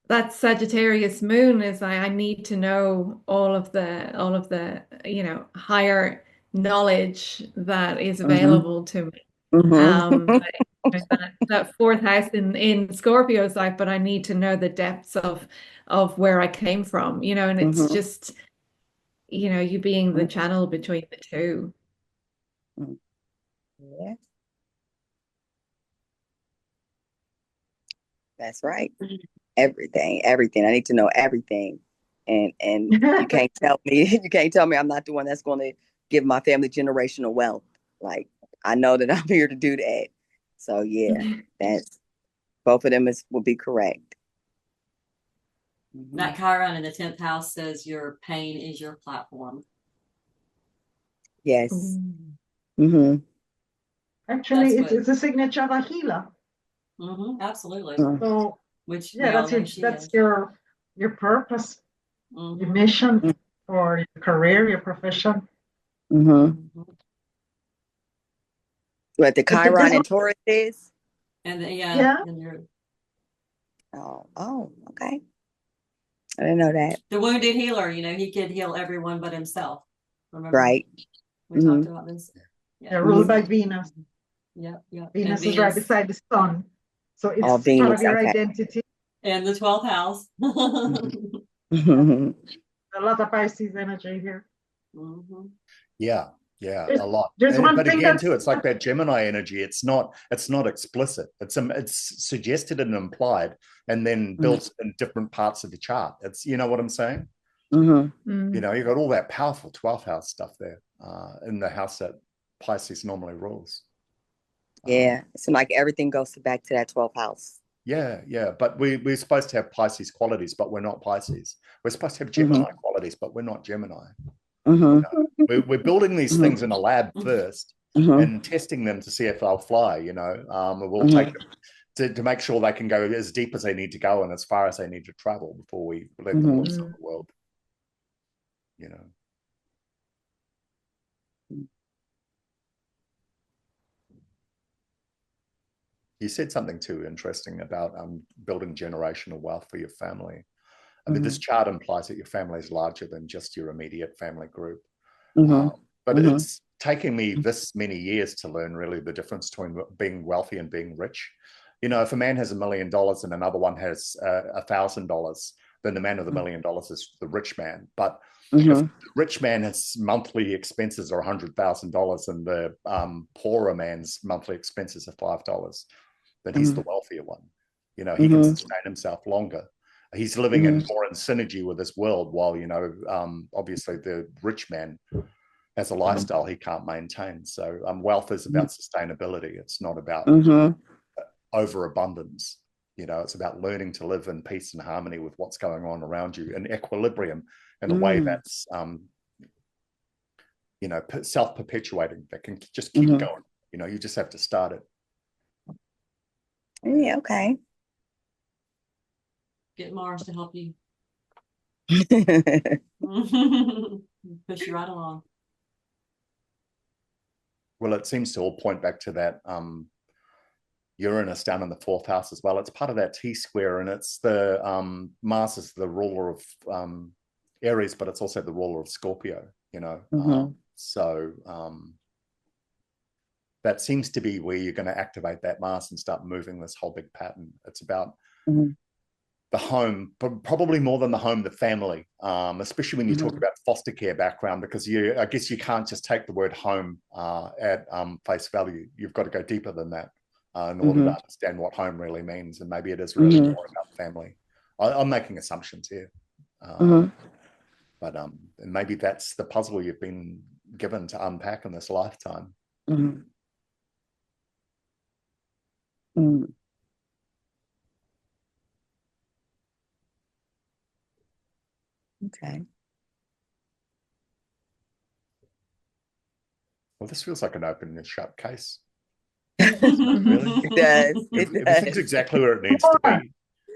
that Sagittarius moon is I need to know all of the higher knowledge that is available to me. That 4th house in Scorpio is like, but I need to know the depths of where I came from, and it's just you being the channel between the two. Yeah. That's right. Everything. I need to know everything. And you can't tell me I'm not the one that's going to give my family generational wealth. Like, I know that I'm here to do that. So yeah, that's both of them will be correct. That Chiron in the 10th house says your pain is your platform. Yes. Actually, it's a signature of a healer. Absolutely. So which that's your purpose, your mission, or your career, your profession. What the Chiron and Taurus is? And Oh, okay. I didn't know that. The wounded healer, he could heal everyone but himself. Remember? Right. We talked about this. Yeah, ruled by Venus. Yeah. Venus is right beside the sun. So it's part of your identity. And the 12th house. A lot of Pisces energy here. Yeah, a lot. But again, too, it's like that Gemini energy. It's not explicit. It's suggested and implied, and then built in different parts of the chart. It's, you know what I'm saying? You've got all that powerful 12th house stuff there in the house that Pisces normally rules. Yeah, it's like everything goes back to that 12th house. Yeah. But we're supposed to have Pisces qualities, but we're not Pisces. We're supposed to have Gemini qualities, but we're not Gemini. We're building these things in a lab first and testing them to see if they'll fly. We'll take them to make sure they can go as deep as they need to go and as far as they need to travel before we let them loose on the world. You said something too interesting about building generational wealth for your family. I mean, this chart implies that your family is larger than just your immediate family group. But it's taken me this many years to learn really the difference between being wealthy and being rich. If a man has $1 million and another one has $1,000, then the man with $1 million is the rich man. But if the rich man has monthly expenses are $100,000 and the poorer man's monthly expenses are $5, then he's the wealthier one. He can sustain himself longer. He's living in more in synergy with this world, while obviously the rich man has a lifestyle he can't maintain. So wealth is about sustainability. It's not about overabundance. It's about learning to live in peace and harmony with what's going on around you, in equilibrium, in a way that's self-perpetuating, that can just keep going. You just have to start it. Yeah, okay. Get Mars to help you. Push you right along. Well, it seems to all point back to that Uranus down in the 4th house as well. It's part of that T square, and it's the Mars is the ruler of Aries, but it's also the ruler of Scorpio, so that seems to be where you're going to activate that Mars and start moving this whole big pattern. It's about the home, but probably more than the home, the family, especially when you talk about foster care background, because I guess you can't just take the word home at face value. You've got to go deeper than that in order to understand what home really means. And maybe it is really more about family. I'm making assumptions here. But maybe that's the puzzle you've been given to unpack in this lifetime. Okay. Well, this feels like an open and shut case. Really? It does. Everything's exactly where it needs to be.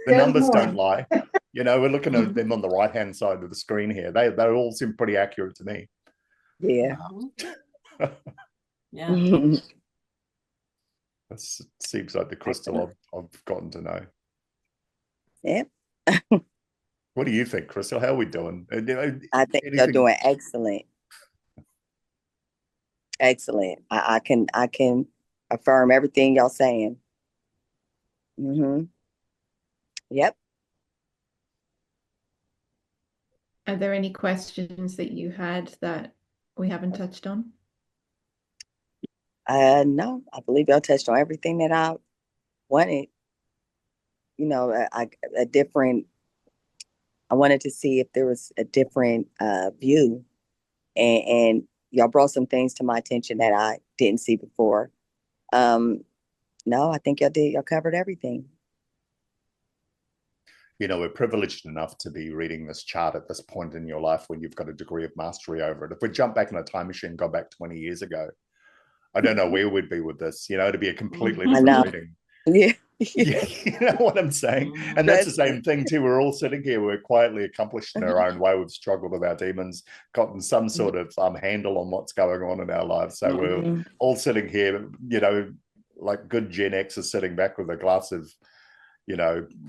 The numbers don't lie. We're looking at them on the right-hand side of the screen here. They all seem pretty accurate to me. Yeah. Yeah. This seems like the crystal I've gotten to know. Yep. What do you think, Crystal? How are we doing? I think you're doing excellent. Excellent. I can affirm everything y'all saying. Yep. Are there any questions that you had that we haven't touched on? No, I believe y'all touched on everything that I wanted. I wanted to see if there was a different view, and y'all brought some things to my attention that I didn't see before. No, I think y'all covered everything. We're privileged enough to be reading this chart at this point in your life when you've got a degree of mastery over it. If we jump back in a time machine, go back 20 years ago, I don't know where we'd be with this, to be a completely different reading. Yeah. You know what I'm saying? And that's the same thing too. We're all sitting here, we're quietly accomplished in our own way. We've struggled with our demons, gotten some sort of handle on what's going on in our lives. So we're all sitting here, like good Gen Xers sitting back with a glass of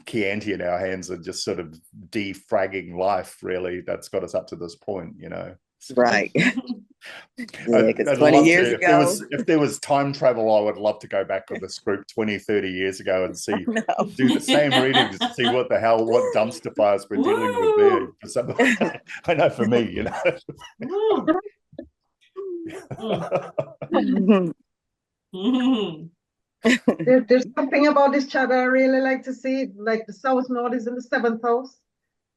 Chianti in our hands and just sort of defragging life, really. That's got us up to this point, Right. Yeah, because 20 years ago, if there was time travel, I would love to go back with this group 20, 30 years ago and do the same readings to see what dumpster fires we're dealing with there. I know for me, There's something about this chart I really like to see. Like the South Node is in the 7th house,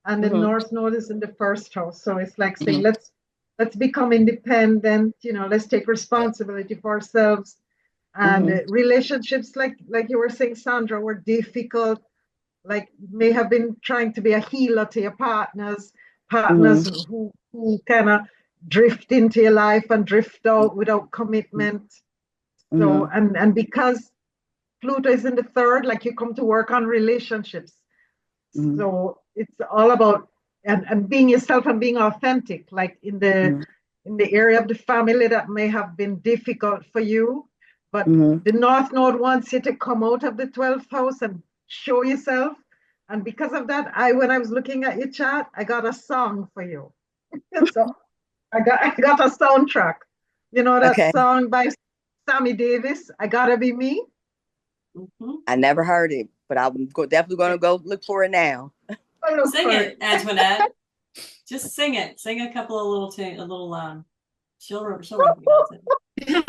and the North Node is in the 1st house. So it's like saying, let's become independent. Let's take responsibility for ourselves. And relationships, like you were saying, Sandra, were difficult. Like may have been trying to be a healer to your partners who kind of drift into your life and drift out without commitment. So and because Pluto is in the 3rd, like you come to work on relationships. So it's all about and being yourself and being authentic, like in the area of the family that may have been difficult for you. But the North Node wants you to come out of the 12th house and show yourself. And because of that, when I was looking at your chart, I got a song for you. So I got a soundtrack. That song by Sammy Davis, I Gotta Be Me. I never heard it, but I'm definitely going to go look for it now. Sing it, Antoinette. Just sing it. Sing a couple of little she'll recognize it.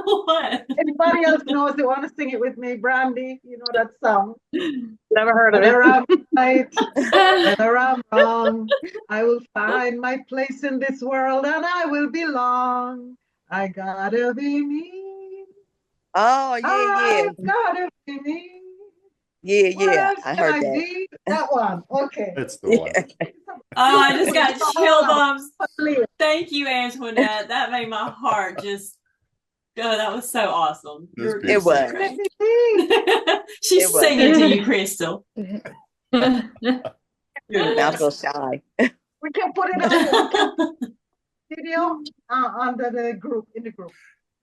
What? Anybody else knows they want to sing it with me? Brandy, you know that song? Never heard of it. Whether I'm right, whether I'm wrong, I will find my place in this world and I will belong. I gotta be me. Oh, yeah. I've got a feeling. What Yeah. else I can heard I that. be? That one. Okay. That's the one. Oh, I just got chill Beautiful. bumps. Thank you, Antoinette. That made my heart just oh, that was so awesome. That's You're It beautiful. so was. Let great. me see. She's It was. singing to you, Crystal. Now I Goodness. feel shy. We can put it on. We can put video under the group, in the group.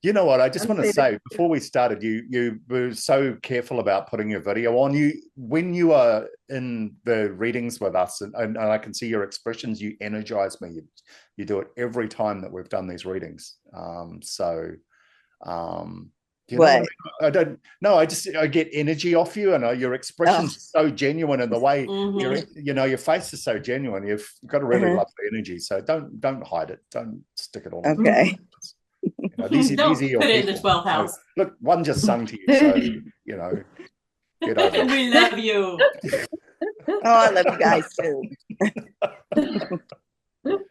You know what? I just And want to say that- say before we started, you were so careful about putting your video on. You when you are in the readings with us, and I can see your expressions. You energize me. You do it every time that we've done these readings. You know what I mean? I don't know. I get energy off you, and your expression's so genuine, and the way your face is so genuine. You've got a really lovely energy. So don't hide it. Don't stick it all. Okay. These Don't are your put it in the people. 12th house. Look, one just sung to you, so get over it. We love you. Oh, I love you guys too.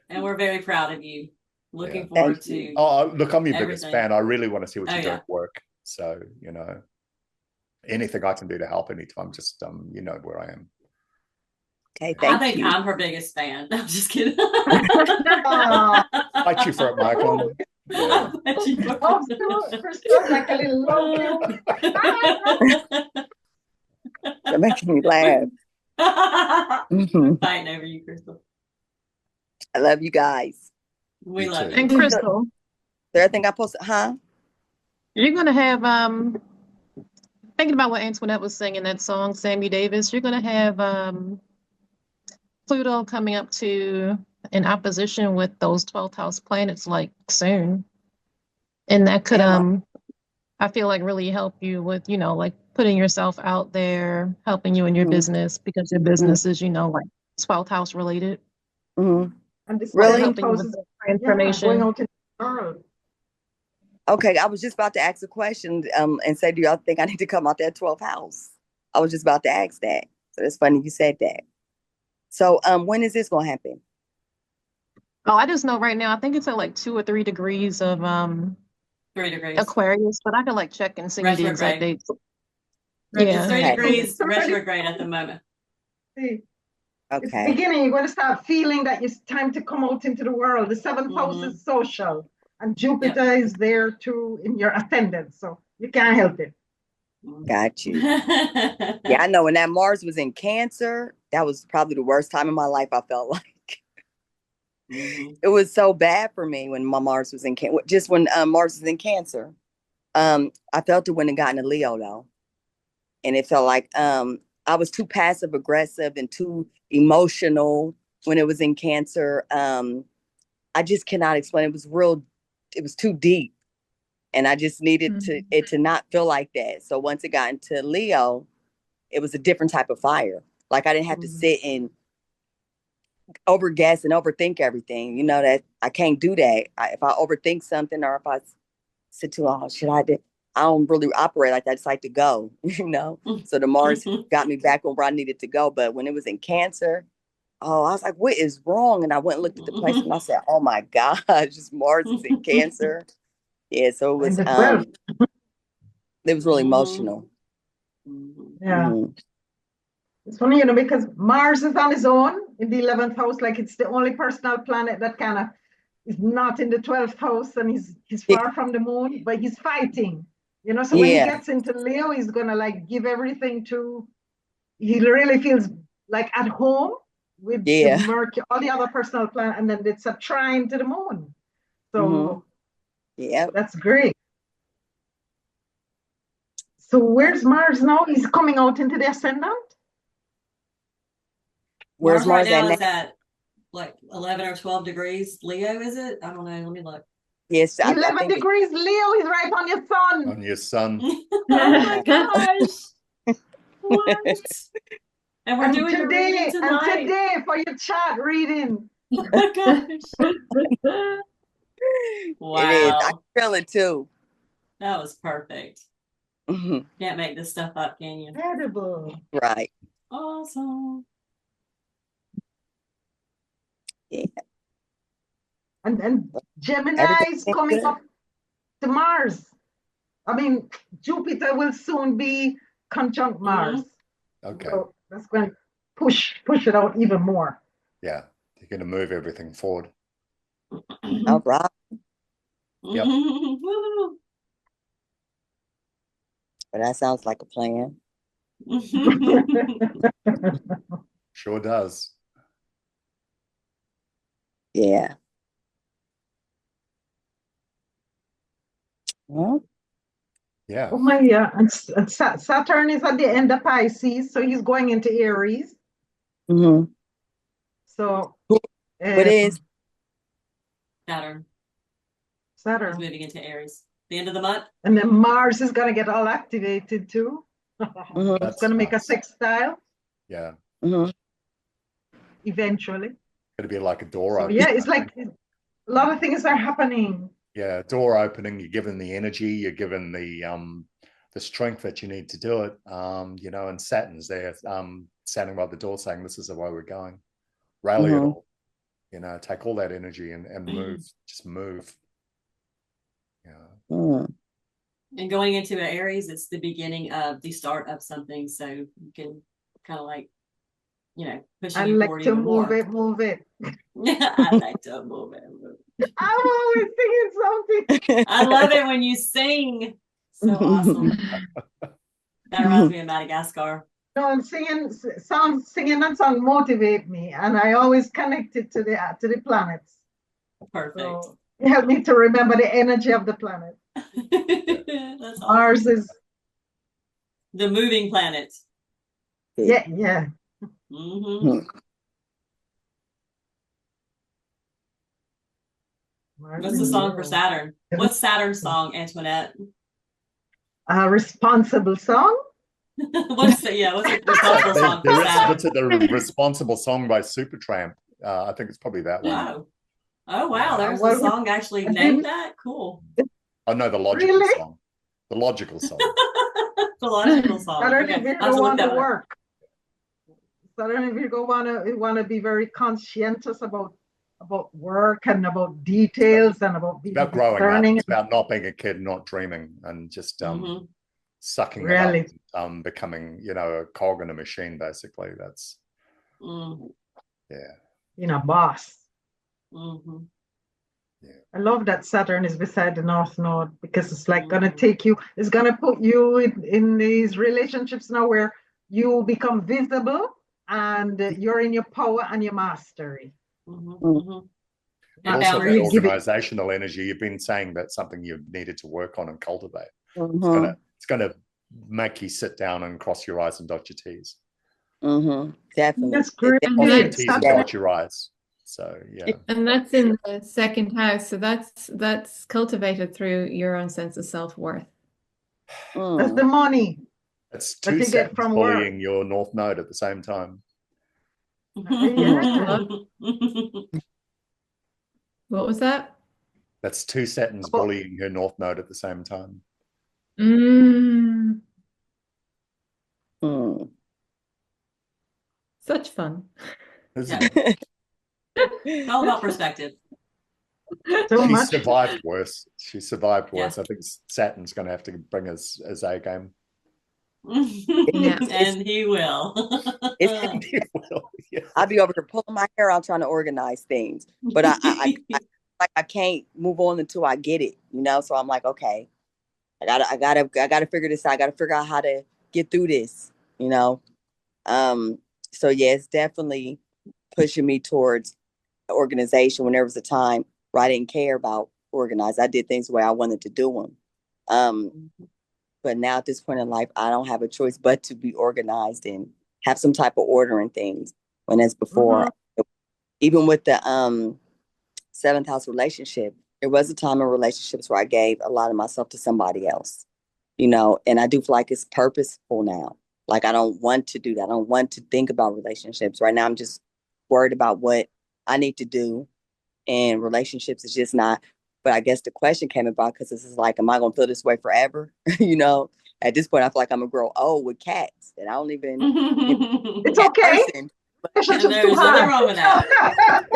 And we're very proud of you. Looking Thank forward you. to Oh, look, I'm your biggest everything. fan. I really want to see what you do yeah. at work. So, anything I can do to help anytime, just you know where I am. Okay, I thank think you. I'm her biggest fan. No, I'm just kidding. Fight you for it, Michael. Yeah. Crystal, like a little low. You're making me laugh. We're fighting over you, Crystal. I love you guys. We You love too. you. And Crystal, There, I think I posted, huh? you're gonna have thinking about what Antoinette was singing that song, Sammy Davis. You're gonna have Pluto coming up to in opposition with those 12th house planets like soon, and that could I feel like really help you with like putting yourself out there, helping you in your business because your business is like 12th house related. Mm-hmm. And this Really? Helping you with transformation. going out in the world. Okay, I was just about to ask a question and say, do y'all think I need to come out that 12th house? I was just about to ask that. So it's funny you said that. So when is this going to happen? Oh, I just know right now, I think it's at like 2 or 3 degrees of 3 degrees. Aquarius, but I can like check and see the exact Retrograde. dates. It's 3 Okay. degrees retrograde at the moment. See, it's Okay. beginning. You're going to start feeling that it's time to come out into the world. The 7th house is social, and Jupiter is there too in your ascendant, so you can't help it. Got you. Yeah, I know when that Mars was in Cancer, that was probably the worst time in my life, I felt like. It was so bad for me when my Mars was in Cancer. Just when Mars was in Cancer. I felt it when it got into Leo, though. And it felt like I was too passive aggressive and too emotional when it was in Cancer. I just cannot explain. It was too deep. And I just needed it to not feel like that. So once it got into Leo, it was a different type of fire. Like I didn't have to sit and overguess and overthink everything. That I can't do that. If I overthink something or if I sit too long, I don't really operate like that. I just like to go, So the Mars got me back on where I needed to go. But when it was in Cancer, I was like, what is wrong? And I went and looked at the place and I said, oh my gosh, just Mars is in Cancer. Yeah, so it was really emotional. Yeah. It's funny, because Mars is on his own in the 11th house, like it's the only personal planet that kind of is not in the 12th house, and he's far from the moon, but he's fighting, so when he gets into Leo, he's gonna like give everything he really feels like at home with the Mercury, all the other personal planet, and then it's a trine to the moon. So that's great. So where's Mars now? He's coming out into the ascendant? Where's Mars right now is at like 11 or 12 degrees. Leo, is it? I don't know. Let me look. Yes, 11 degrees Leo is right on your sun. On your sun. Oh my gosh. What? And we're doing the reading tonight. And today for your chart reading. Oh my gosh. Wow. It is. I feel it too. That was perfect. Can't make this stuff up, can you? Incredible. Right. Awesome. Yeah. And Gemini is coming up to Mars. I mean, Jupiter will soon be conjunct Mars. Okay. So that's going to push it out even more. Yeah. You're going to move everything forward. All right. Yep. But that sounds like a plan. Sure does. Yeah. Well, Yeah. Oh my, yeah. And Saturn is at the end of Pisces, so he's going into Aries. mm-hmm. So What is Saturn is Saturn. moving into Aries. The end of the month. And then Mars is going to get all activated too. Mhm. It's going to make a sextile Yeah. Mm-hmm. eventually. It'll be like a door So opening. yeah, it's like a lot of things are happening. Yeah, door opening. You're given the energy. You're given the strength that you need to do it. You know, and Saturn's there, standing by the door, saying, "This is the way we're going. Rally it Mhm. all. You know, take all that energy and move. Just move." Yeah. Mm. And going into an Aries, it's the beginning of the start of something. So you can kind of like, you know, push I you like forward to even more. move it. I like to move it. I'm always singing something. I love it when you sing. So awesome. That reminds me of Madagascar. No, I'm singing that song motivate me, and I always connect it to the planets. Perfect. So it helped me to remember the energy of the planet. That's awesome. Mars is The moving planet. yeah. Mm-hmm. Mars What's the is song for zero. Saturn? What's Saturn's song, Antoinette? A responsible song. What's a responsible song for Saturn? What's it? The responsible song by Supertramp. I think it's probably that one. Oh wow! There's a song actually named that. Cool. I know the logical song. The logical song. The logical song. Saturn Okay. if you want to work. Saturn if you want to be very conscientious about work and about details and about being about growing discerning. up. It's about not being a kid, not dreaming, and just sucking really? it up, becoming, you know, a cog in a machine. Basically, that's you know, boss. Mm-hmm. Yeah. I love that Saturn is beside the North Node because it's like gonna take you. It's gonna put you in these relationships now where you become visible and you're in your power and your mastery. Also, that organizational energy, you've been saying that's something you've needed to work on and cultivate. It's gonna make you sit down and cross your I's and dot your T's. Definitely. That's great. Cross your T's and dot your I's. So yeah. And that's in the second house. So that's cultivated through your own sense of self-worth. That's the money. That's two Saturns bullying your North Node at the same time. Yeah. What was that? That's two Saturns bullying her North Node at the same time. Such fun. It's all about perspective. She survived worse. Yeah. I think Saturn's going to have to bring his A game. And he will. He will. Yeah. I'll be over here pulling my hair out trying to organize things, but I can't move on until I get it, you know. So I'm like, okay, I gotta figure this out. I gotta figure out how to get through this, you know. So yeah, it's definitely pushing me towards organization. When there was a time where I didn't care about organized, I did things the way I wanted to do them. But now at this point in life, I don't have a choice but to be organized and have some type of order in things. When as before, even with the seventh house relationship, there was a time in relationships where I gave a lot of myself to somebody else, you know, and I do feel like it's purposeful now. Like I don't want to do that. I don't want to think about relationships. Right now, I'm just worried about what I need to do. And relationships is just not. But I guess the question came about because this is like, am I going to feel this way forever? You know, at this point, I feel like I'm going to grow old with cats and I don't even. It's okay. There's nothing wrong with that.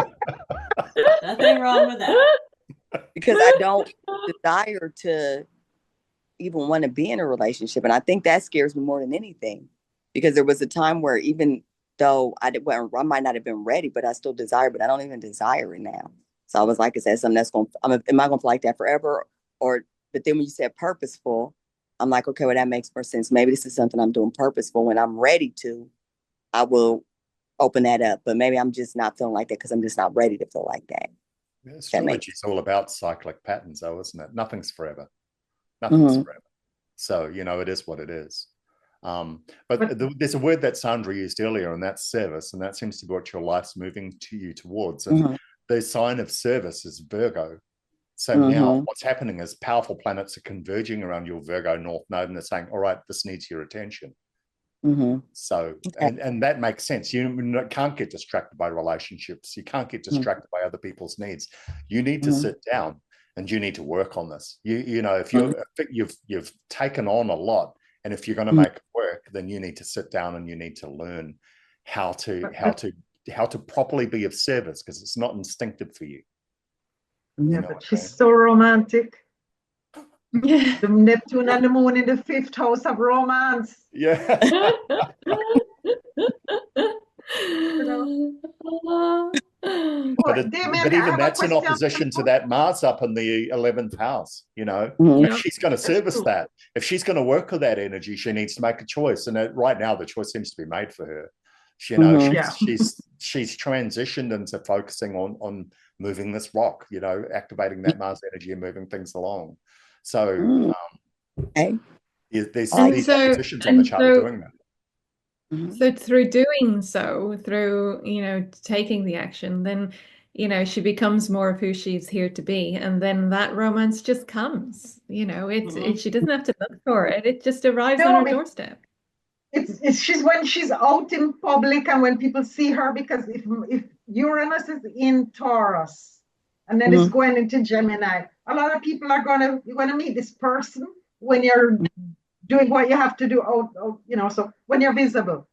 Nothing wrong with that. Because I don't desire to even want to be in a relationship. And I think that scares me more than anything, because there was a time where even though well, I might not have been ready, but I still desire, but I don't even desire it now. So I was like, is that something that's am I going to feel like that forever? Or, but then when you said purposeful, I'm like, okay, well, that makes more sense. Maybe this is something I'm doing purposeful. When I'm ready to, I will open that up. But maybe I'm just not feeling like that because I'm just not ready to feel like that. Astrology is all about cyclic patterns, though, isn't it? Nothing's forever. Nothing's forever. So, you know, it is what it is. But there's a word that Sandra used earlier, and that's service. And that seems to be what your life's moving to you towards. And the sign of service is Virgo. So now what's happening is powerful planets are converging around your Virgo North Node, and they're saying, all right, this needs your attention. So, and that makes sense. You can't get distracted by relationships. You can't get distracted by other people's needs. You need to sit down and you need to work on this. You know, if you've taken on a lot, and if you're going to make it work, then you need to sit down and you need to learn how to properly be of service, because it's not instinctive for you. Yeah, but she's so romantic. Yeah. The Neptune and the moon in the 5th house of romance. Yeah. But even that's in opposition to that Mars up in the 11th house, you know. If she's going to service that, if she's going to work with that energy, she needs to make a choice. And right now the choice seems to be made for her. You know, she's transitioned into focusing on moving this rock, you know, activating that Mars energy and moving things along. So there's these positions on the chart doing that. So through doing so, through, you know, taking the action, then, you know, she becomes more of who she's here to be. And then that romance just comes, you know, she doesn't have to look for it. It just arrives on her doorstep. It's when she's out in public and when people see her, because if Uranus is in Taurus and then it's going into Gemini, a lot of people you're going to meet this person when you're doing what you have to do out, you know, so when you're visible.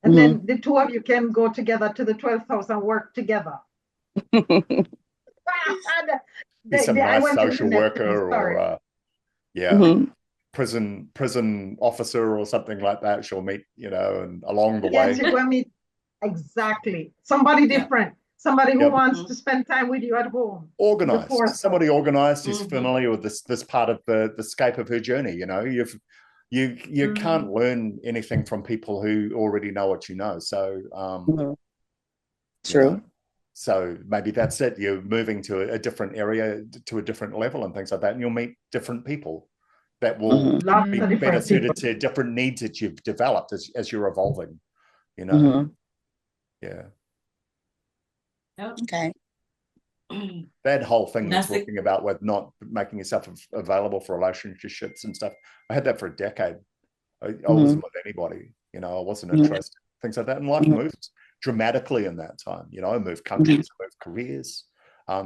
And then the two of you can go together to the 12th house and work together. Some nice social worker or prison officer or something like that she'll meet, you know, and along the way. You're going to meet exactly somebody different. Somebody who wants to spend time with you at home. Organized. Somebody organized who's familiar with this part of the scape of her journey. You know, you can't learn anything from people who already know what you know. So true. You know, so maybe that's it. You're moving to a different area, to a different level and things like that, and you'll meet different people that will be better suited to different needs that you've developed as you're evolving. You know. Yeah. Okay. That whole thing you're talking about with not making yourself available for relationships and stuff, I had that for a decade. I wasn't with anybody, you know, I wasn't interested, things like that. And life moves dramatically in that time. You know, I moved countries, I moved careers,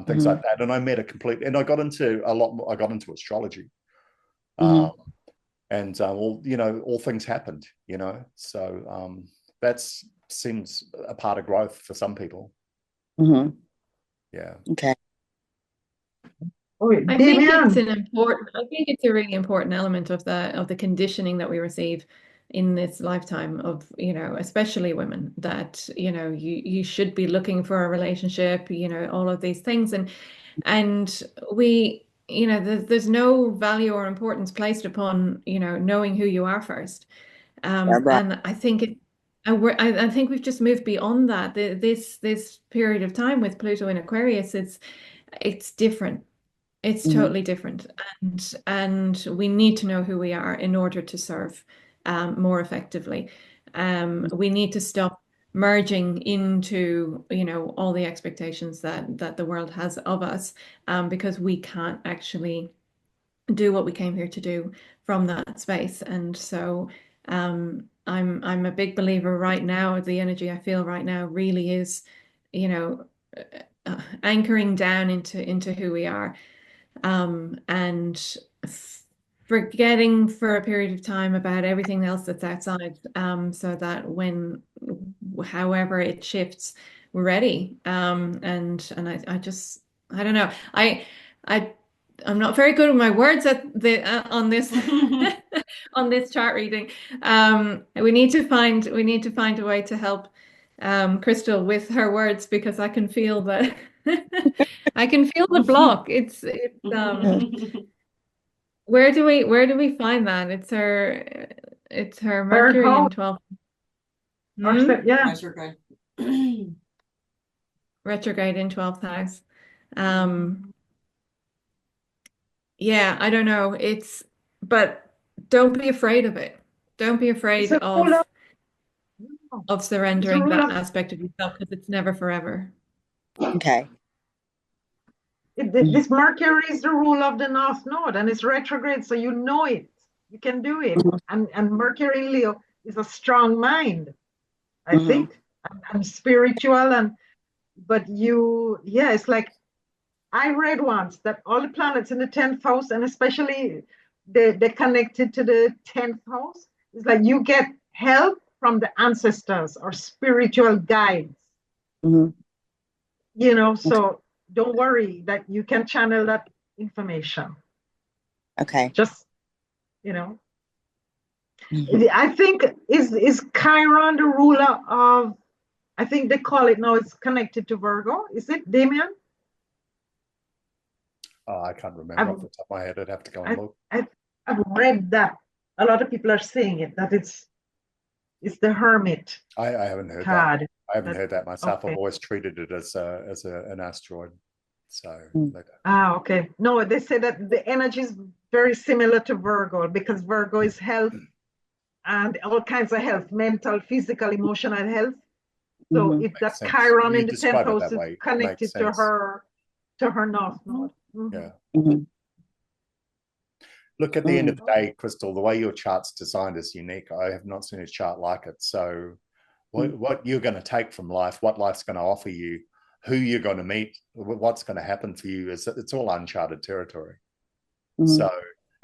things like that. And I met and I got into I got into astrology. And you know, all things happened, you know. So that seems a part of growth for some people. Yeah. Okay. I think it's a really important element of the conditioning that we receive in this lifetime of, you know, especially women, that, you know, you should be looking for a relationship, you know, all of these things. And we, you know, there's no value or importance placed upon, you know, knowing who you are first. And I think I think we've just moved beyond that. This period of time with Pluto in Aquarius, it's different. It's totally different, and we need to know who we are in order to serve more effectively. We need to stop merging into, you know, all the expectations that the world has of us, because we can't actually do what we came here to do from that space. And so I'm a big believer right now. The energy I feel right now really is, you know, anchoring down into who we are, and forgetting for a period of time about everything else that's outside, so that however it shifts, we're ready. And I don't know. I'm not very good with my words at the on this on this chart reading. We need to find a way to help Crystal with her words, because I can feel the I can feel the block. It's where do we find that? It's her Mercury in 12th. Yeah. Retrograde. Retrograde in 12th house. Yeah, I don't know. But don't be afraid of it. Don't be afraid of surrendering that aspect of yourself, because it's never forever. Okay. This Mercury is the rule of the North Node, and it's retrograde, so you know it. You can do it. And Mercury in Leo is a strong mind, I think. And spiritual, but it's like, I read once that all the planets in the 10th house, and especially they're connected to the 10th house, it's like you get help from the ancestors or spiritual guides. So don't worry that you can channel that information. Okay. Just, I think is Chiron the ruler of, I think they call it now, it's connected to Virgo. Is it, Damien? Oh, I can't remember off the top of my head. I'd have to go and look. I've read that. A lot of people are saying it, that it's the Hermit. I haven't heard card. that. I haven't heard that myself. Okay. I've always treated it as an asteroid. So. Okay. No, they say that the energy is very similar to Virgo, because Virgo is health and all kinds of health, mental, physical, emotional health. So if that Chiron in the 10th house is connected to her North Node. Yeah. Look, at the end of the day, Crystal, the way your chart's designed is unique. I have not seen a chart like it. So what you're going to take from life, what life's going to offer you, who you're going to meet, what's going to happen for you, it's all uncharted territory. So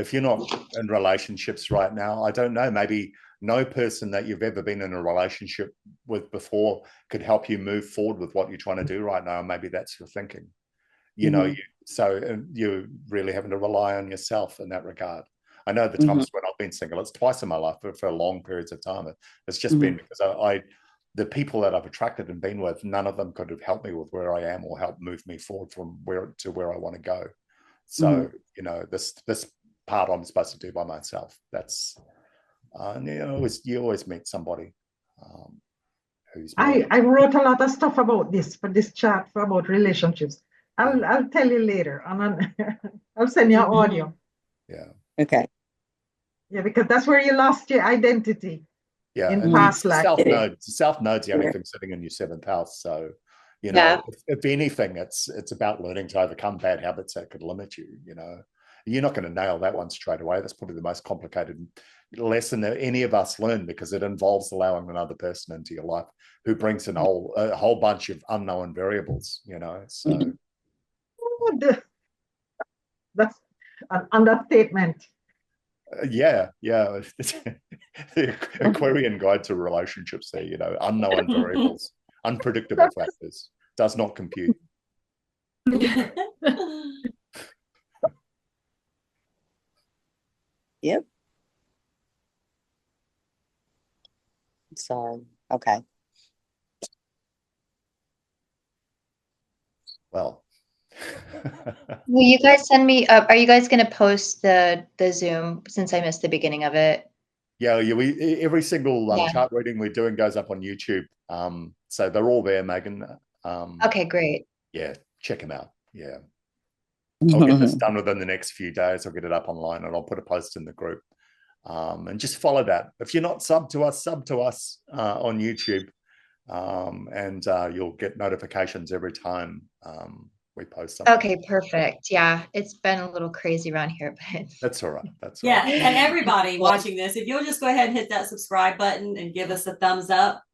if you're not in relationships right now, I don't know, maybe no person that you've ever been in a relationship with before could help you move forward with what you're trying to do right now. Maybe that's your thinking. So you're really having to rely on yourself in that regard. I know the times when I've been single, it's twice in my life for long periods of time. It's just been because the people that I've attracted and been with, none of them could have helped me with where I am or helped move me forward from where I want to go. So, this part I'm supposed to do by myself. That's, you always meet somebody who's. I wrote a lot of stuff about this for this chat about relationships. I'll tell you later. I'll send you an audio. Yeah. Okay. Yeah, because that's where you lost your identity. Yeah. In past life. South node's the only thing sitting in your 7th house. So, if anything, it's about learning to overcome bad habits that could limit you. You're not going to nail that one straight away. That's probably the most complicated lesson that any of us learn, because it involves allowing another person into your life who brings in a whole bunch of unknown variables. So. That's an understatement. Yeah. The Aquarian guide to relationships there, unknown variables, unpredictable factors, does not compute. Yep. Sorry. Okay. Well. Will you guys send me are you guys going to post the Zoom, since I missed the beginning of it? Yeah, every single chart reading we're doing goes up on YouTube. So they're all there, Megan. Okay, great. Yeah, check them out. Yeah. I'll get this done within the next few days. I'll get it up online and I'll put a post in the group. And just follow that. If you're not sub to us on YouTube. And you'll get notifications every time we post something. Okay, perfect. Yeah, it's been a little crazy around here, but that's all right. And everybody watching this, if you'll just go ahead and hit that subscribe button and give us a thumbs up,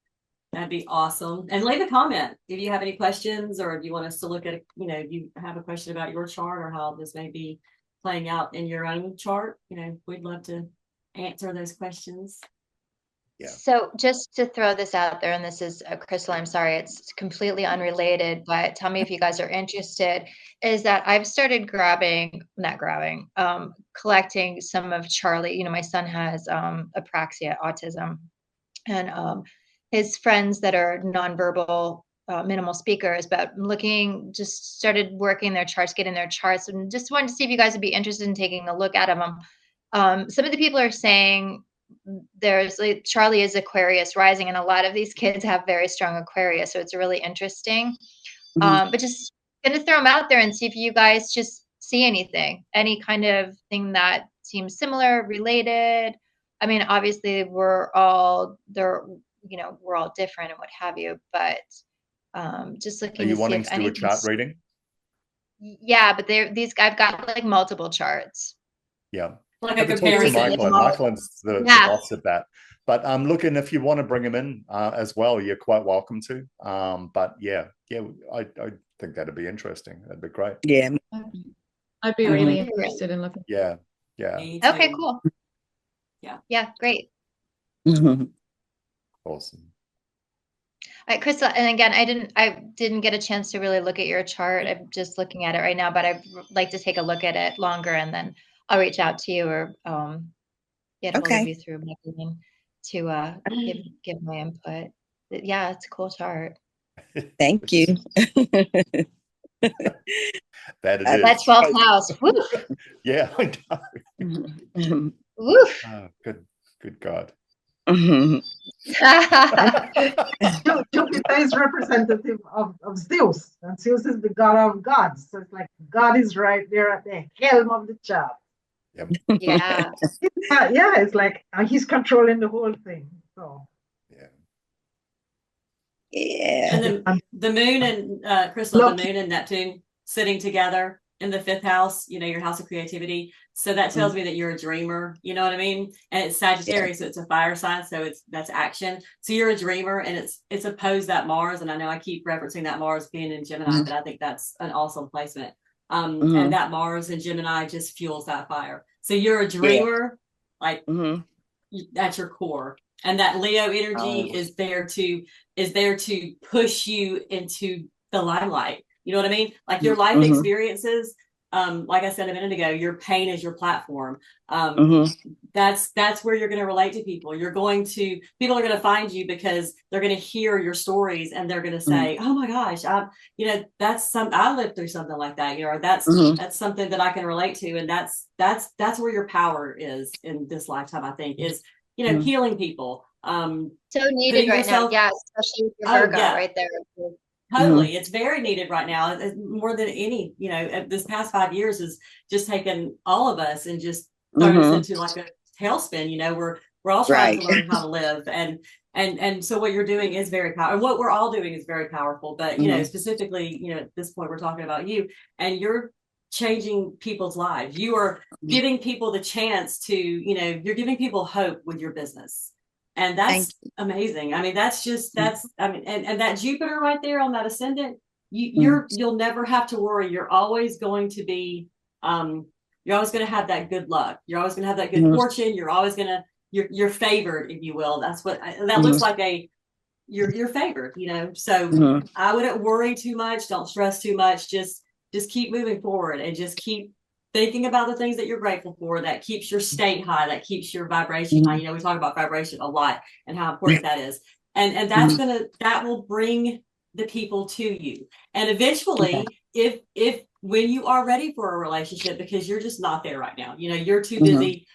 that'd be awesome. And leave a comment if you have any questions, or if you want us to look at, you have a question about your chart or how this may be playing out in your own chart. We'd love to answer those questions. Yeah. So just to throw this out there, and this is Crystal, I'm sorry, it's completely unrelated, but tell me if you guys are interested, is that I've started collecting some of Charlie. You know, my son has apraxia, autism, and his friends that are nonverbal minimal speakers, but just started working their charts, getting their charts, and just wanted to see if you guys would be interested in taking a look at them. Some of the people are saying Charlie is Aquarius rising, and a lot of these kids have very strong Aquarius, so it's really interesting. But just gonna throw them out there and see if you guys just see any kind of thing that seems similar, related. I mean, obviously we're all different and what have you, but just looking Are you to see wanting if to do a chart reading? Yeah, but I've got like multiple charts. Yeah. Like Have a to talk to comparison. Michael, and Michael's the boss of that. But look, and if you want to bring him in as well, you're quite welcome to. But yeah, I think that'd be interesting. That'd be great. Yeah. I'd be really interested in looking. Yeah. Okay, cool. Yeah, great. Mhm. Awesome. All right, Crystal, and again, I didn't get a chance to really look at your chart. I'm just looking at it right now, but I'd like to take a look at it longer, and then I'll reach out to you or get hold of you through Magdalene to give my input. Yeah, it's a cool chart. Thank you. That That 12th house. Woo. Yeah, I know. Woof. Oh, good God. Jupiter is representative of Zeus, and Zeus is the god of gods. So it's like God is right there at the helm of the chart. Yep. Yeah. Yeah, it's like he's controlling the whole thing. So Yeah. And the moon and Crystal, the moon and Neptune sitting together in the 5th house, you know, your house of creativity. So that tells me that you're a dreamer, you know what I mean? And it's Sagittarius, so it's a fire sign, so that's action. So you're a dreamer, and it's opposed that Mars, and I know I keep referencing that Mars being in Gemini, but I think that's an awesome placement. And that Mars in Gemini just fuels that fire. So you're a dreamer, like at your core. And that Leo energy is there to push you into the limelight. You know what I mean? Like your life experiences, like I said a minute ago, your pain is your platform. That's where you're going to relate to people. People are going to find you because they're going to hear your stories, and they're going to say, oh my gosh, I lived through something like that, you know, or that's something that I can relate to. And that's where your power is in this lifetime, I think, is, you know, healing people. So needed right now. Yeah, especially with your Virgo right there. Totally. It's very needed right now. More than any, you know, this past 5 years has just taken all of us and just thrown us into like a tailspin. You know, we're all trying to learn how to live. And so what you're doing is very powerful. And what we're all doing is very powerful. But, you know, specifically, you know, at this point, we're talking about you, and you're changing people's lives. You are giving people the chance to, you know, you're giving people hope with your business. And that's amazing. I mean, and that Jupiter right there on that ascendant, you'll never have to worry. You're always going to be, you're always going to have that good luck. You're always going to have that good fortune. You're always going to, you're favored, if you will. That's what that looks like. You're favored, you know. So I wouldn't worry too much. Don't stress too much. Just keep moving forward, and just keep thinking about the things that you're grateful for. That keeps your state high. That keeps your vibration high. You know, we talk about vibration a lot and how important that is. And that will bring the people to you. And eventually, if when you are ready for a relationship, because you're just not there right now, you know, you're too busy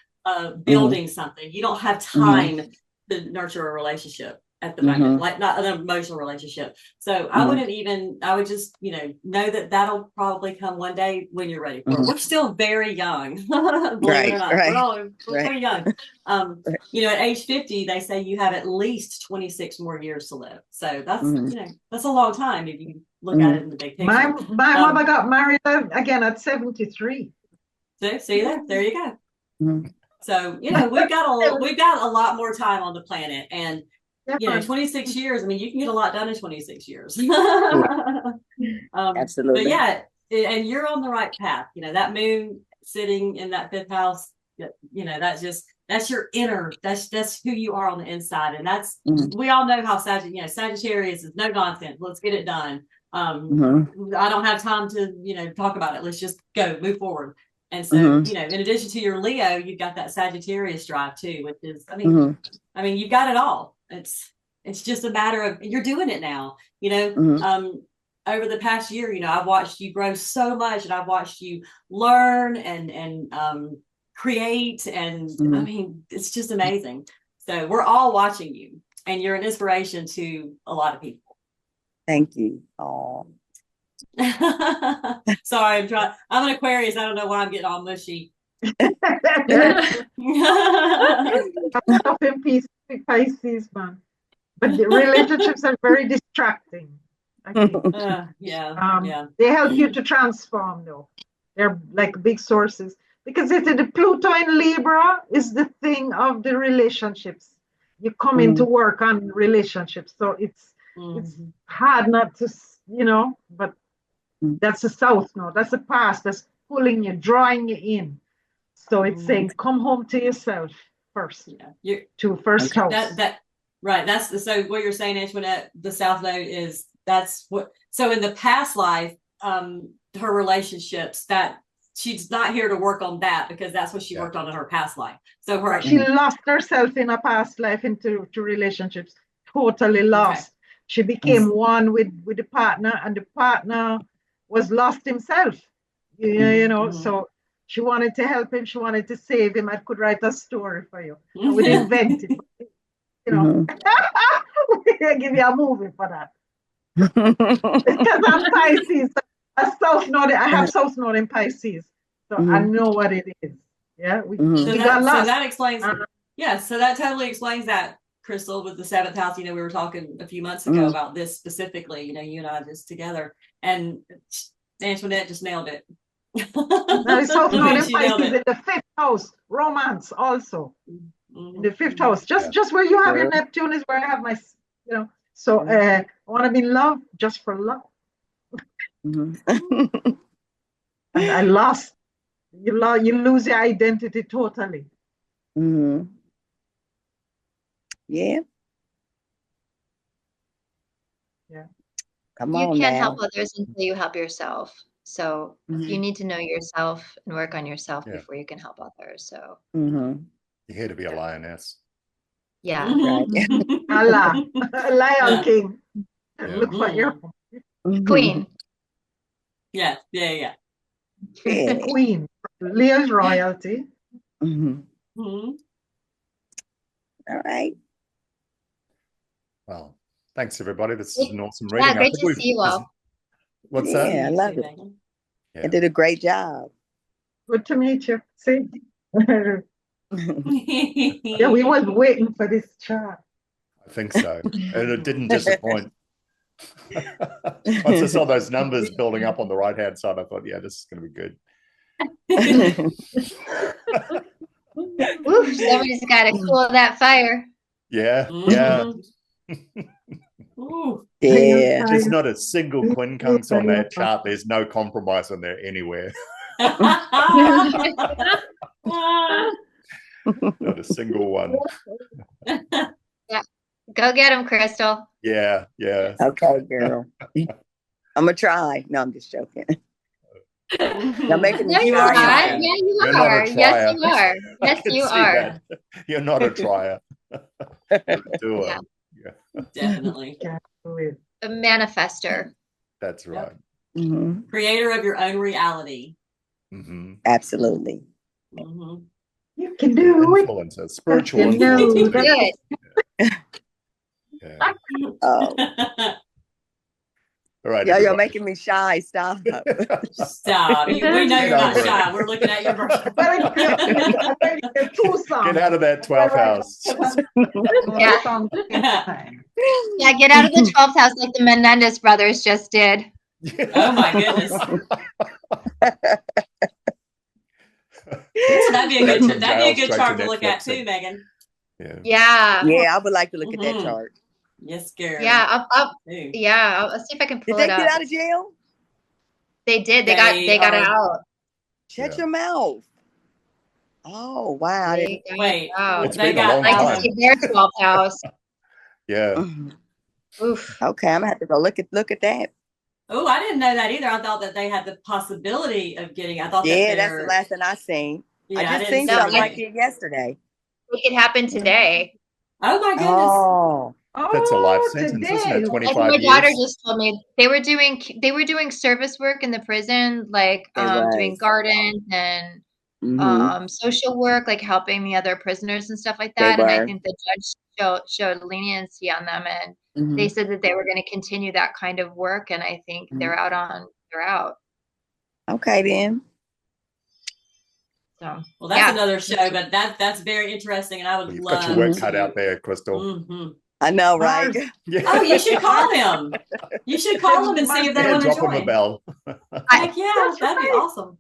building something. You don't have time to nurture a relationship at the moment, like not an emotional relationship. So I would just, you know that that'll probably come one day when you're ready for it. We're still very young, believe it or not. We're pretty young. You know, at age 50, they say you have at least 26 more years to live. So that's, you know, that's a long time if you look at it in the big picture. My mother got married again at 73. See that? There you go. So, you know, we've got a lot more time on the planet, and you know, 26 years. I mean, you can get a lot done in 26 years. Absolutely. But yeah, and you're on the right path. You know, that moon sitting in that 5th house, you know, that's just, That's your inner. That's who you are on the inside, and that's Mhm. we all know how Sagittarius is no nonsense. Let's get it done. Mhm. I don't have time to talk about it. Let's just go move forward. And so Mhm. in addition to your Leo, you've got that Sagittarius drive too, which is Mhm. you've got it all. It's just a matter of you're doing it now. Mhm. Over the past year, I've watched you grow so much, and I've watched you learn and create, and Mhm. it's just amazing. So we're all watching you, and you're an inspiration to a lot of people. Thank you. Oh. Sorry, I'm an Aquarius. I don't know why I'm getting all mushy. Love and peace with Pisces, man. But the relationships are very distracting, I think. Yeah. They help you to transform, though. They're like big sources. Because it's the Pluto in Libra is the thing of the relationships. You come into work on relationships. So it's hard not to, but that's the South now. That's the past that's pulling you, drawing you in. So it's saying, come home to yourself first. Yeah. To first house. Right. So what you're saying, Antoinette, the South Node is so in the past life, her relationships, that she's not here to work on that, because that's what she worked on in her past life. So she lost herself in a past life into relationships, totally lost. Okay. She became one with the partner, and the partner was lost himself. So she wanted to help him, she wanted to save him. I could write a story for you. I would invent it. I'll give you a movie for that. Because I'm Pisces. I have South Node in Pisces. So I know what it is. Yeah. So that explains so that totally explains that, Crystal, with the 7th house. We were talking a few months ago about this specifically, you and I just together, and Antoinette just nailed it. Now it's South Node in Pisces in the 5th house, romance also. In the 5th house, just where you have your Neptune is where I have my, so I want to be in love just for love. And I lost. You lose your identity totally. Yeah. Come on, you can't now. help others until you help yourself. So you need to know yourself and work on yourself before you can help others. So you're here to be a lioness. Yeah. Right. Allah, Lion King. Look for your Queen. Yeah. Queen. Leo's royalty. All right. Well, thanks everybody. This is an awesome reading. Yeah, great to see you all. What's that? Yeah, I love it. I did a great job. Good to meet you. See? Yeah, we was waiting for this chart. I think so. And it didn't disappoint. Once I saw those numbers building up on the right-hand side, I thought, yeah, this is going to be good. Oof, somebody's got to cool that fire. Yeah. Ooh. Yeah. There's not a single quincunx on that chart. There's no compromise on there anywhere. Not a single one. Yeah. Go get him, Crystal. Yeah. Okay, girl. I'm gonna try. No, I'm just joking. You're making me you are. Yeah, you You're are. not a trier. Yes, you are. Yes, you are. That. You're not a trier. Do it. Yeah. Definitely. A manifester. That's right. Creator of your own reality. Absolutely. You can do it. Influencer, spiritual influencer. Yeah. Oh. All right. You're making me shy. Stop. Stop. We know you're not shy. We're looking at your birthday. Get out of that 12th house. Yeah, get out of the 12th house like the Menendez brothers just did. Oh my goodness. That'd be a good chart to look at too, Megan. Yeah. Yeah, I would like to look at that chart. Yes, girl. Yeah, I'll see if I can pull it up. Did they get out of jail? They did. They got out. Shut your mouth. Oh, wow. I They didn't. Wait, out. It's they been a got long Like to time. see their 12th house. Yeah. Oof. Okay, I'm gonna have to go look at that. Oh, I didn't know that either. I thought that they had the possibility of getting. I thought that Yeah, that's the they're. last thing I seen. I Yeah, I just didn't seen see No, something where like they. it yesterday. It could happen today. Oh my goodness. Oh, That's a life Oh, sentence, isn't today. it? Like 25 my daughter years. just told me they were doing service work in the prison, like it doing was. gardens and Mm-hmm. social work, like helping the other prisoners and stuff like They that. And I were. think the judge showed leniency on them, and Mm-hmm. they said that they were going to continue that kind of work. And I think they're out. Okay then. So Well, that's yeah, another show, but that's very interesting, and I Well, would you've got your love work Mhm. cut out to. there, Crystal. Mhm. I know, right? Mars, Yeah. Oh, you should call him. You should call them and see if they Yeah, want to drop him a join. bell. Heck yeah, That's that'd be right. awesome.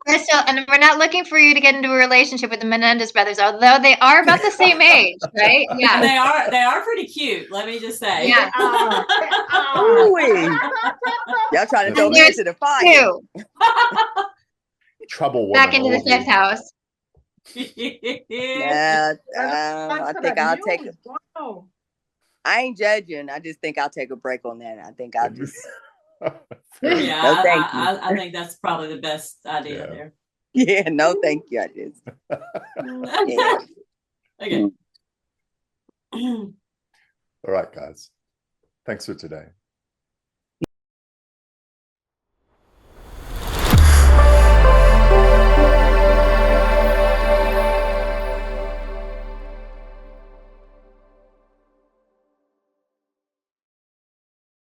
Crystal, and we're not looking for you to get into a relationship with the Menendez brothers, although they are about the same age, right? And Yeah, they are pretty cute, let me just say. yeah. Ooh-wee. Y'all trying to throw And me there's into the fire. two Trouble woman, back into all the of you. fifth house. Nah, I think I'll take it. Wow. I ain't judging. I just think I'll take a break on that. I think I'll just Fair Yeah, enough. No, thank you. I think that's probably the best idea Yeah. there. yeah, no thank you. I just yeah. Okay. All right, guys. Thanks for today.